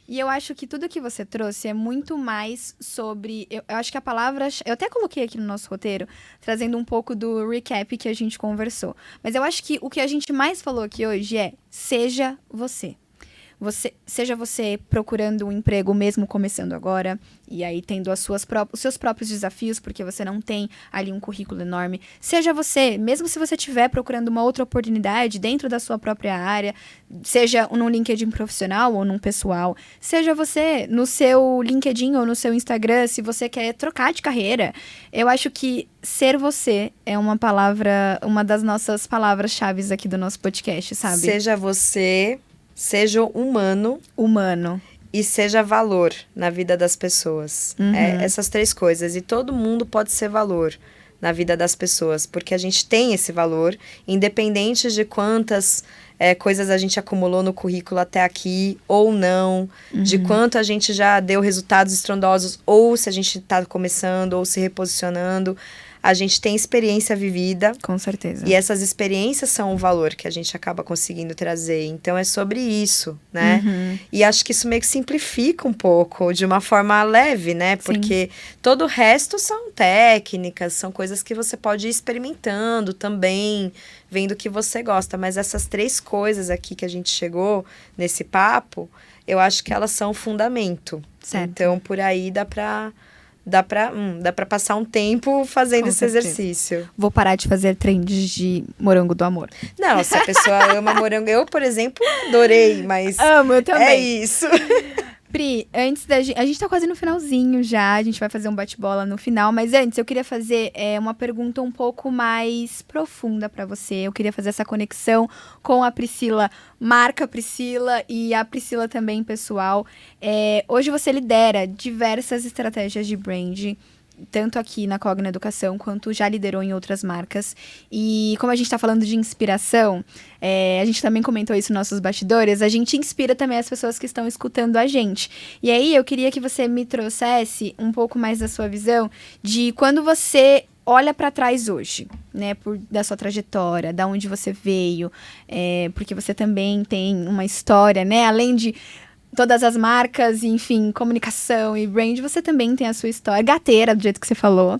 E eu acho que tudo que você trouxe é muito mais sobre... Eu acho que a palavra... Eu até coloquei aqui no nosso roteiro, trazendo um pouco do recap que a gente conversou. Mas eu acho que o que a gente mais falou aqui hoje é: seja você. Seja você procurando um emprego mesmo começando agora, e aí tendo os seus próprios desafios, porque você não tem ali um currículo enorme. Seja você, mesmo se você estiver procurando uma outra oportunidade dentro da sua própria área, seja num LinkedIn profissional ou num pessoal, seja você no seu LinkedIn ou no seu Instagram, se você quer trocar de carreira. Eu acho que ser você é uma das nossas palavras-chave aqui do nosso podcast, sabe? Seja você... Seja humano e seja valor na vida das pessoas. Essas três coisas. E todo mundo pode ser valor na vida das pessoas, porque a gente tem esse valor, independente de quantas coisas a gente acumulou no currículo até aqui ou não, de quanto a gente já deu resultados estrondosos, ou se a gente está começando ou se reposicionando. A gente tem experiência vivida. Com certeza. E essas experiências são o valor que a gente acaba conseguindo trazer. Então, é sobre isso, né? E acho que isso meio que simplifica um pouco, de uma forma leve, né? Porque todo o resto são técnicas, são coisas que você pode ir experimentando também, vendo o que você gosta. Mas essas três coisas aqui que a gente chegou nesse papo, eu acho que elas são o fundamento. Certo. Então, por aí dá pra passar um tempo fazendo esse exercício. Vou parar de fazer trends de morango do amor. Não, se a pessoa ama morango... Eu, por exemplo, adorei, mas... Amo, eu também. É isso. Pri, antes da gente... A gente tá quase no finalzinho já, a gente vai fazer um bate-bola no final, mas antes eu queria fazer uma pergunta um pouco mais profunda pra você. Eu queria fazer essa conexão com a Priscila, marca Priscila, e a Priscila também pessoal. Hoje você lidera diversas estratégias de brand, tanto aqui na Cogna Educação, quanto já liderou em outras marcas. E como a gente tá falando de inspiração, a gente também comentou isso nos nossos bastidores, a gente inspira também as pessoas que estão escutando a gente. E aí, eu queria que você me trouxesse um pouco mais da sua visão de quando você olha para trás hoje, né, da sua trajetória, da onde você veio, porque você também tem uma história, né, além de todas as marcas, enfim, comunicação e brand, você também tem a sua história, gateira, do jeito que você falou.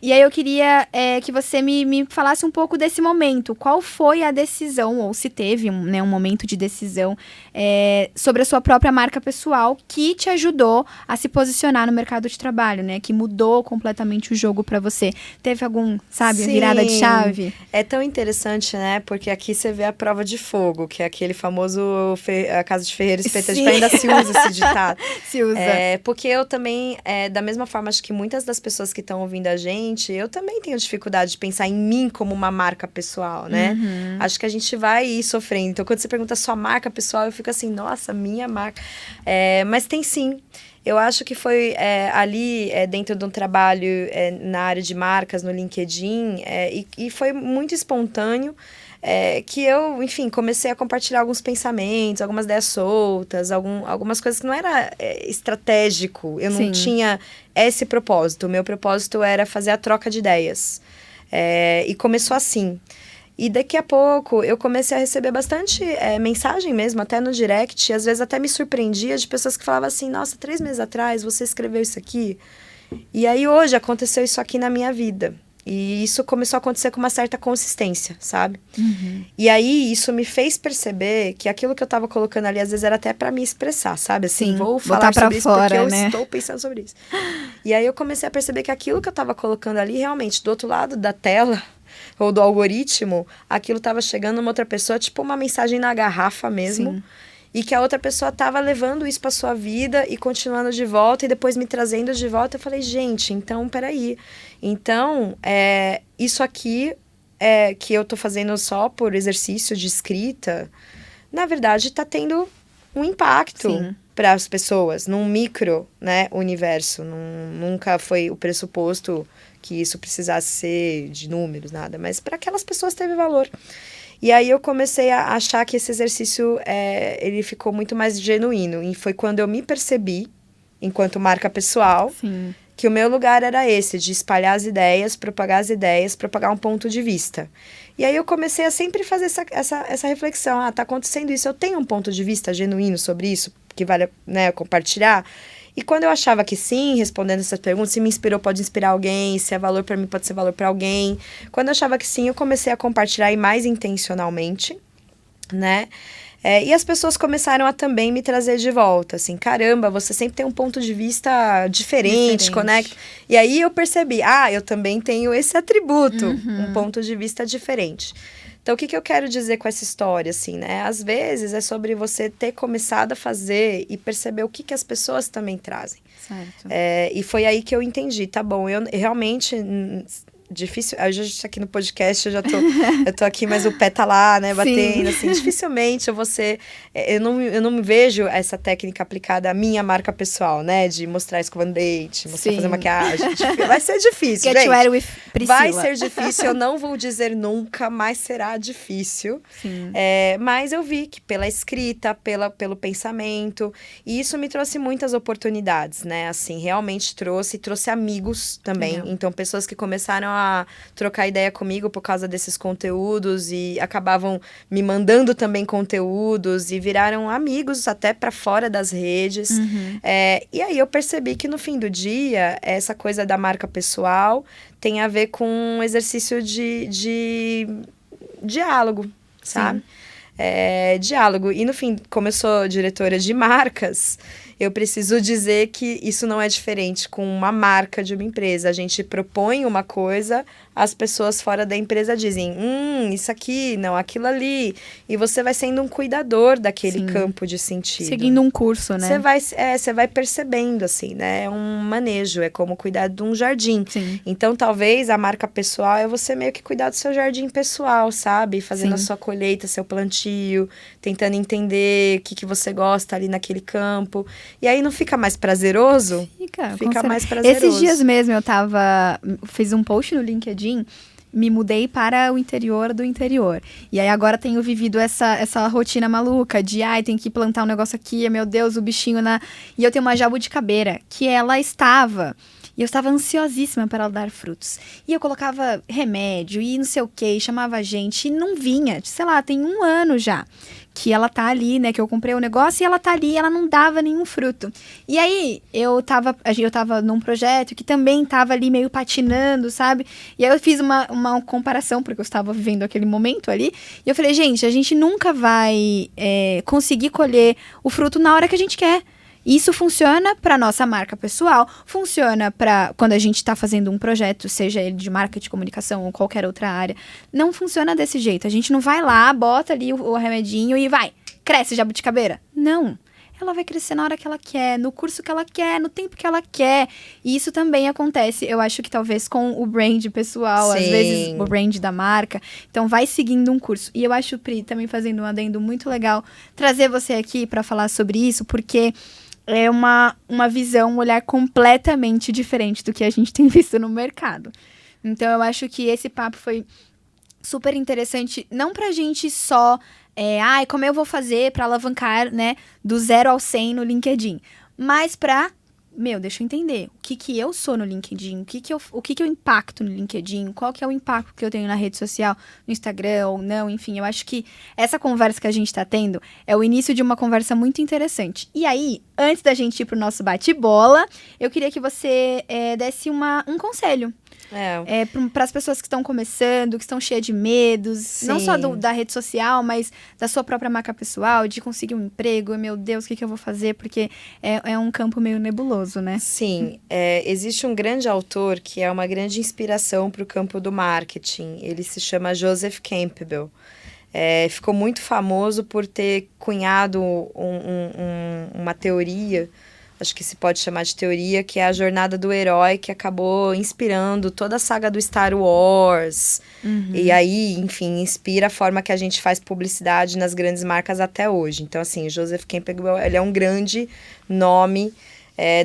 E aí eu queria que você me falasse um pouco desse momento. Qual foi a decisão, ou se teve um momento de decisão sobre a sua própria marca pessoal que te ajudou a se posicionar no mercado de trabalho, né? Que mudou completamente o jogo para você. Teve algum, sabe, virada de chave? É tão interessante, né? Porque aqui você vê a prova de fogo, que é aquele famoso a casa de ferreiro espeta. A gente ainda se usa esse ditado. Se usa. Porque eu também, da mesma forma, acho que muitas das pessoas que estão ouvindo a gente, eu também tenho dificuldade de pensar em mim como uma marca pessoal, né? Uhum. Acho que a gente vai ir sofrendo. Então, quando você pergunta sua marca pessoal, eu fico assim, nossa, minha marca. Mas tem sim. Eu acho que foi ali, dentro de um trabalho na área de marcas, no LinkedIn, e foi muito espontâneo. Que eu, enfim, comecei a compartilhar alguns pensamentos, algumas ideias soltas, algumas coisas que não era estratégico. Eu não tinha esse propósito. O meu propósito era fazer a troca de ideias. E começou assim. E daqui a pouco eu comecei a receber bastante mensagem mesmo, até no direct. E às vezes até me surpreendia de pessoas que falavam assim, nossa, 3 meses atrás você escreveu isso aqui. E aí hoje aconteceu isso aqui na minha vida. E isso começou a acontecer com uma certa consistência, sabe? Uhum. E aí, isso me fez perceber que aquilo que eu tava colocando ali, às vezes, era até pra me expressar, sabe? Assim, vou falar sobre isso porque eu estou pensando sobre isso. E aí, eu comecei a perceber que aquilo que eu tava colocando ali, realmente, do outro lado da tela, ou do algoritmo, aquilo tava chegando numa outra pessoa, tipo uma mensagem na garrafa mesmo. Sim. E que a outra pessoa tava levando isso pra sua vida e continuando de volta e depois me trazendo de volta. Eu falei, gente, então, peraí. Então, isso aqui que eu tô fazendo só por exercício de escrita, na verdade, tá tendo um impacto para as pessoas, num micro, né, universo. Nunca foi o pressuposto que isso precisasse ser de números, nada. Mas para aquelas pessoas teve valor. E aí eu comecei a achar que esse exercício, ele ficou muito mais genuíno. E foi quando eu me percebi, enquanto marca pessoal, que o meu lugar era esse, de espalhar as ideias, propagar um ponto de vista. E aí eu comecei a sempre fazer essa reflexão. Tá acontecendo isso, eu tenho um ponto de vista genuíno sobre isso, que vale, né, compartilhar. E quando eu achava que sim, respondendo essas perguntas, se me inspirou, pode inspirar alguém, se é valor para mim, pode ser valor para alguém. Quando eu achava que sim, eu comecei a compartilhar e mais intencionalmente, né? E as pessoas começaram a também me trazer de volta, assim, caramba, você sempre tem um ponto de vista diferente. Conecta. E aí eu percebi, eu também tenho esse atributo, um ponto de vista diferente. Então, o que eu quero dizer com essa história, assim, né? Às vezes é sobre você ter começado a fazer e perceber o que as pessoas também trazem. Certo. E foi aí que eu entendi, tá bom, eu realmente... Difícil, a gente aqui no podcast, eu tô aqui, mas o pé tá lá, né, batendo, assim, dificilmente eu vou ser, eu não me vejo essa técnica aplicada à minha marca pessoal, né, de mostrar escovando dente, mostrar fazer maquiagem, vai ser difícil, Get gente, ready with Priscila. Vai ser difícil, eu não vou dizer nunca, mas será difícil, mas eu vi que pela escrita, pelo pensamento, e isso me trouxe muitas oportunidades, né, assim, realmente trouxe amigos também, então pessoas que começaram a trocar ideia comigo por causa desses conteúdos e acabavam me mandando também conteúdos e viraram amigos até para fora das redes. E aí eu percebi que no fim do dia, essa coisa da marca pessoal tem a ver com um exercício de diálogo, sabe? Diálogo. E no fim, como eu sou diretora de marcas, eu preciso dizer que isso não é diferente com uma marca de uma empresa. A gente propõe uma coisa, as pessoas fora da empresa dizem, isso aqui, não, aquilo ali. E você vai sendo um cuidador daquele campo de sentido. Seguindo um curso, né? Você vai percebendo, assim, né? É um manejo, é como cuidar de um jardim. Então, talvez a marca pessoal é você meio que cuidar do seu jardim pessoal, sabe? Fazendo a sua colheita, seu plantio, tentando entender o que você gosta ali naquele campo. E aí não fica mais prazeroso? Fica mais prazeroso. Esses dias mesmo eu fiz um post no LinkedIn, me mudei para o interior do interior. E aí agora tenho vivido essa rotina maluca de, tem que plantar um negócio aqui, meu Deus, o bichinho E eu tenho uma jabuticabeira, que ela estava E eu estava ansiosíssima para ela dar frutos. E eu colocava remédio e não sei o que, chamava a gente e não vinha. Sei lá, tem 1 ano já que ela tá ali, né? Que eu comprei o negócio e ela tá ali e ela não dava nenhum fruto. E aí, eu tava num projeto que também tava ali meio patinando, sabe? E aí eu fiz uma comparação, porque eu estava vivendo aquele momento ali. E eu falei, gente, a gente nunca vai conseguir colher o fruto na hora que a gente quer. Isso funciona para nossa marca pessoal, funciona para quando a gente está fazendo um projeto, seja ele de marketing, comunicação ou qualquer outra área. Não funciona desse jeito. A gente não vai lá, bota ali o remedinho e vai, cresce jabuticabeira. Não. Ela vai crescer na hora que ela quer, no curso que ela quer, no tempo que ela quer. E isso também acontece, eu acho que talvez com o brand pessoal, Sim. às vezes o brand da marca. Então vai seguindo um curso. E eu acho, Pri, também fazendo um adendo muito legal, trazer você aqui para falar sobre isso, porque é uma visão, um olhar completamente diferente do que a gente tem visto no mercado. Então, eu acho que esse papo foi super interessante, não pra gente só, como eu vou fazer pra alavancar, né, do 0 ao 100 no LinkedIn, mas pra, deixa eu entender, o que eu sou no LinkedIn, o que eu impacto no LinkedIn, qual que é o impacto que eu tenho na rede social, no Instagram ou não, enfim, eu acho que essa conversa que a gente tá tendo é o início de uma conversa muito interessante. E aí, antes da gente ir pro nosso bate-bola, eu queria que você desse um conselho. Para as pessoas que estão começando, que estão cheias de medos, Sim. não só da rede social, mas da sua própria marca pessoal, de conseguir um emprego, meu Deus, o que eu vou fazer? Porque é um campo meio nebuloso, né? Sim, existe um grande autor que é uma grande inspiração para o campo do marketing. Ele se chama Joseph Campbell. Ficou muito famoso por ter cunhado uma teoria, acho que se pode chamar de teoria, que é a jornada do herói, que acabou inspirando toda a saga do Star Wars. Uhum. E aí, enfim, inspira a forma que a gente faz publicidade nas grandes marcas até hoje. Então, assim, Joseph Campbell, ele é um grande nome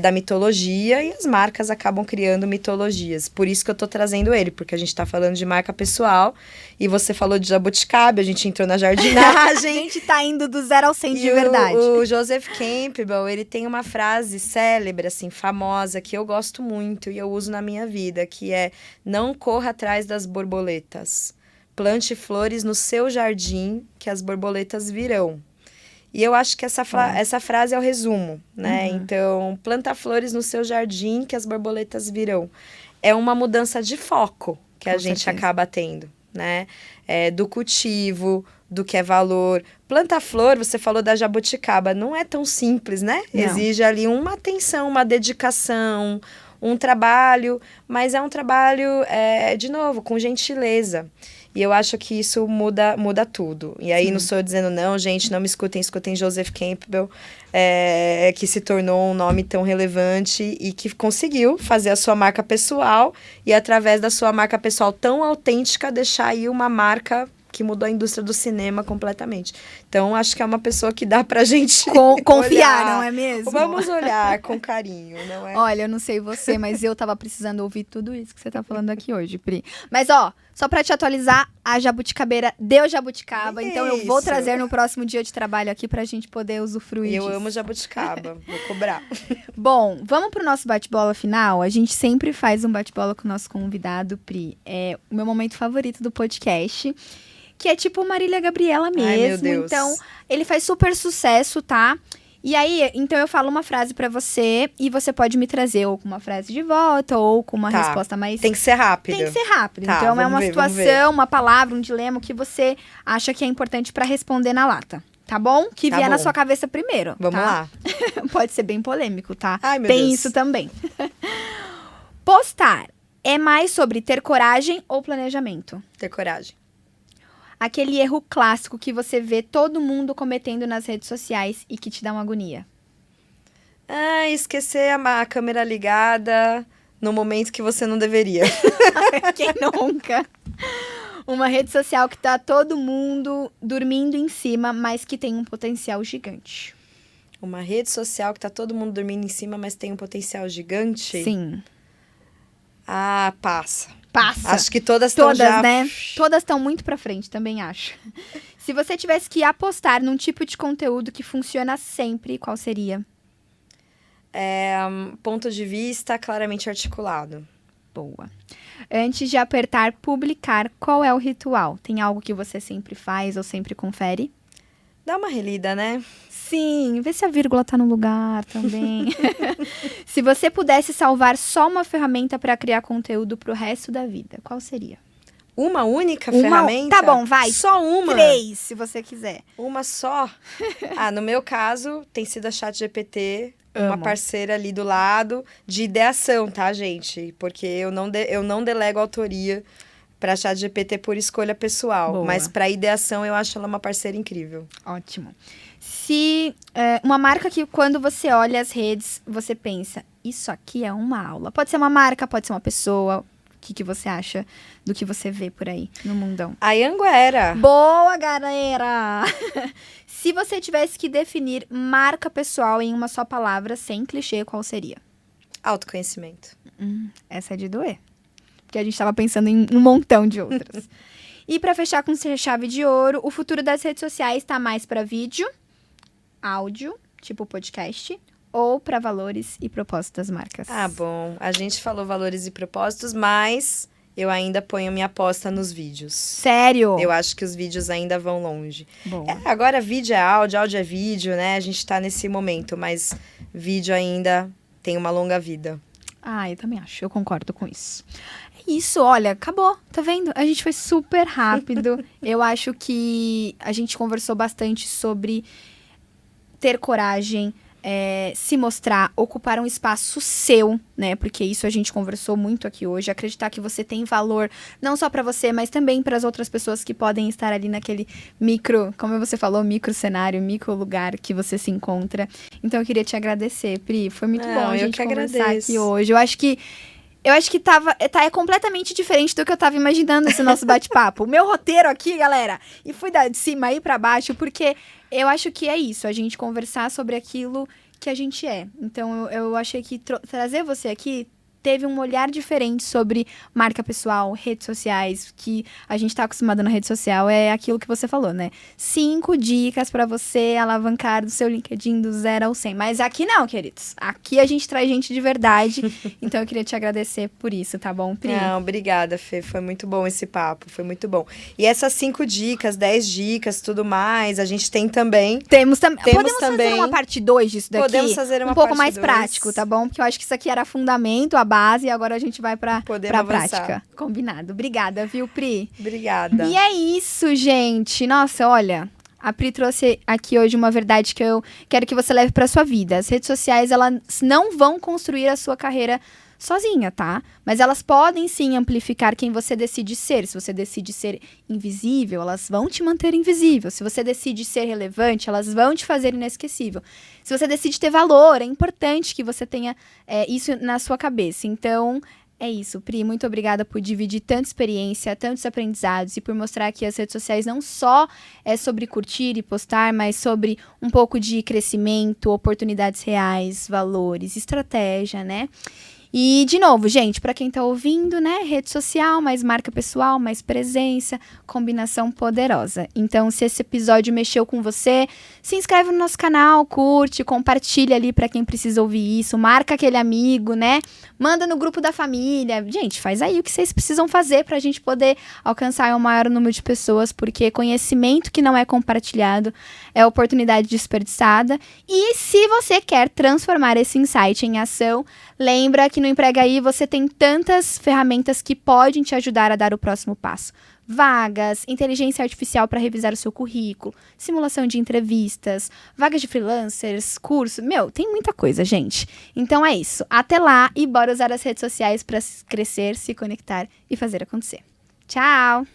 da mitologia, e as marcas acabam criando mitologias. Por isso que eu tô trazendo ele, porque a gente tá falando de marca pessoal, e você falou de jabuticaba, a gente entrou na jardinagem. A gente tá indo do 0 ao 100 de verdade. O Joseph Campbell, ele tem uma frase célebre, assim, famosa, que eu gosto muito e eu uso na minha vida, que é: não corra atrás das borboletas. Plante flores no seu jardim, que as borboletas virão. E eu acho que essa frase é o resumo, né? Uhum. Então, planta flores no seu jardim que as borboletas virão. É uma mudança de foco que a gente acaba tendo, né? Do cultivo, do que é valor. Planta flor, você falou da jabuticaba, não é tão simples, né? Não. Exige ali uma atenção, uma dedicação, um trabalho, mas é um trabalho, de novo, com gentileza. E eu acho que isso muda tudo. E aí, não sou eu dizendo, não, gente, não me escutem Joseph Campbell, que se tornou um nome tão relevante e que conseguiu fazer a sua marca pessoal e, através da sua marca pessoal tão autêntica, deixar aí uma marca que mudou a indústria do cinema completamente. Então, acho que é uma pessoa que dá pra gente confiar, olhar. não é mesmo? Vamos olhar com carinho, não é? Olha, eu não sei você, mas eu tava precisando ouvir tudo isso que você tá falando aqui hoje, Pri. Mas, ó, só pra te atualizar, a jabuticabeira deu jabuticaba, então eu vou trazer no próximo dia de trabalho aqui pra gente poder usufruir disso. Eu amo jabuticaba, vou cobrar. Bom, vamos pro nosso bate-bola final. A gente sempre faz um bate-bola com o nosso convidado, Pri. É o meu momento favorito do podcast, que é tipo Marília Gabriela mesmo. Ai, meu Deus. Então, ele faz super sucesso, tá? E aí, então eu falo uma frase pra você e você pode me trazer ou com uma frase de volta ou com uma resposta mais... Tem que ser rápido. Tem que ser rápido. Tá, então é uma vamos situação, uma palavra, um dilema que você acha que é importante pra responder na lata. Tá bom? Que Tá vier na bom. sua cabeça primeiro. Vamos tá? lá. Pode ser bem polêmico, tá? Ai, meu Tem Deus. isso também. Postar é mais sobre ter coragem ou planejamento? Ter coragem. Aquele erro clássico que você vê todo mundo cometendo nas redes sociais e que te dá uma agonia. Esquecer a câmera ligada no momento que você não deveria. Quem nunca? Uma rede social que tá todo mundo dormindo em cima, mas que tem um potencial gigante. Uma rede social que tá todo mundo dormindo em cima, mas tem um potencial gigante? Sim. Passa. Passa. Acho que todas estão já... né? Todas estão muito pra frente, também acho. Se você tivesse que apostar num tipo de conteúdo que funciona sempre, qual seria? Ponto de vista claramente articulado. Boa. Antes de apertar publicar, qual é o ritual? Tem algo que você sempre faz ou sempre confere? Dá uma relida, né? Sim, vê se a vírgula tá no lugar também. Se você pudesse salvar só uma ferramenta para criar conteúdo pro resto da vida, qual seria? Uma única ferramenta? Tá bom, vai. Só uma? 3, se você quiser. Uma só? No meu caso, tem sido a ChatGPT, uma Amo. parceira ali do lado de ideação, tá, gente? Porque eu não delego autoria pra ChatGPT por escolha pessoal. Boa. Mas pra ideação, eu acho ela uma parceira incrível. Ótimo. Se uma marca que quando você olha as redes, você pensa, isso aqui é uma aula. Pode ser uma marca, pode ser uma pessoa. O que você acha do que você vê por aí no mundão? A Anhanguera. Boa, galera! Se você tivesse que definir marca pessoal em uma só palavra, sem clichê, qual seria? Autoconhecimento. Essa é de doer. Porque a gente tava pensando em um montão de outras. E pra fechar com chave de ouro, o futuro das redes sociais tá mais pra vídeo, áudio, tipo podcast, ou pra valores e propósitos das marcas? Bom. A gente falou valores e propósitos, mas eu ainda ponho minha aposta nos vídeos. Sério? Eu acho que os vídeos ainda vão longe. Bom. Agora vídeo é áudio é vídeo, né? A gente tá nesse momento, mas vídeo ainda tem uma longa vida. Eu também acho. Eu concordo com isso. É isso, olha, acabou. Tá vendo? A gente foi super rápido. Eu acho que a gente conversou bastante sobre ter coragem, se mostrar, ocupar um espaço seu, né? Porque isso a gente conversou muito aqui hoje. Acreditar que você tem valor, não só pra você, mas também para as outras pessoas que podem estar ali naquele como você falou, micro cenário, micro lugar que você se encontra. Então eu queria te agradecer, Pri. Foi muito bom a gente conversar aqui hoje. Eu acho que é completamente diferente do que eu tava imaginando esse nosso bate-papo. O meu roteiro aqui, galera, e fui de cima aí pra baixo, porque eu acho que é isso, a gente conversar sobre aquilo que a gente é. Então, eu achei que trazer você aqui teve um olhar diferente sobre marca pessoal, redes sociais, que a gente tá acostumado na rede social, é aquilo que você falou, né? 5 dicas pra você alavancar do seu LinkedIn do 0 ao 100. Mas aqui não, queridos. Aqui a gente traz gente de verdade. Então eu queria te agradecer por isso, tá bom, Pri? Não, obrigada, Fê. Foi muito bom esse papo, foi muito bom. E essas 5 dicas, 10 dicas, tudo mais, a gente tem também. Podemos fazer uma parte 2 disso daqui? Podemos fazer uma um pouco parte mais 2. prático, tá bom? Porque eu acho que isso aqui era fundamento, a base, e agora a gente vai pra prática. Combinado. Obrigada, viu, Pri? Obrigada. E é isso, gente. Nossa, olha, a Pri trouxe aqui hoje uma verdade que eu quero que você leve pra sua vida. As redes sociais, elas não vão construir a sua carreira sozinha, tá? Mas elas podem sim amplificar quem você decide ser. Se você decide ser invisível, elas vão te manter invisível. Se você decide ser relevante, elas vão te fazer inesquecível. Se você decide ter valor, é importante que você tenha isso na sua cabeça. Então, é isso, Pri. Muito obrigada por dividir tanta experiência, tantos aprendizados e por mostrar que as redes sociais não só é sobre curtir e postar, mas sobre um pouco de crescimento, oportunidades reais, valores, estratégia, né? E, de novo, gente, para quem tá ouvindo, né, rede social, mais marca pessoal, mais presença, combinação poderosa. Então, se esse episódio mexeu com você, se inscreve no nosso canal, curte, compartilha ali para quem precisa ouvir isso, marca aquele amigo, né, manda no grupo da família. Gente, faz aí o que vocês precisam fazer pra gente poder alcançar o maior número de pessoas, porque conhecimento que não é compartilhado é oportunidade desperdiçada. E se você quer transformar esse insight em ação, lembra que no Emprega Aí você tem tantas ferramentas que podem te ajudar a dar o próximo passo. Vagas, inteligência artificial para revisar o seu currículo, simulação de entrevistas, vagas de freelancers, curso. Tem muita coisa, gente. Então é isso. Até lá e bora usar as redes sociais para crescer, se conectar e fazer acontecer. Tchau!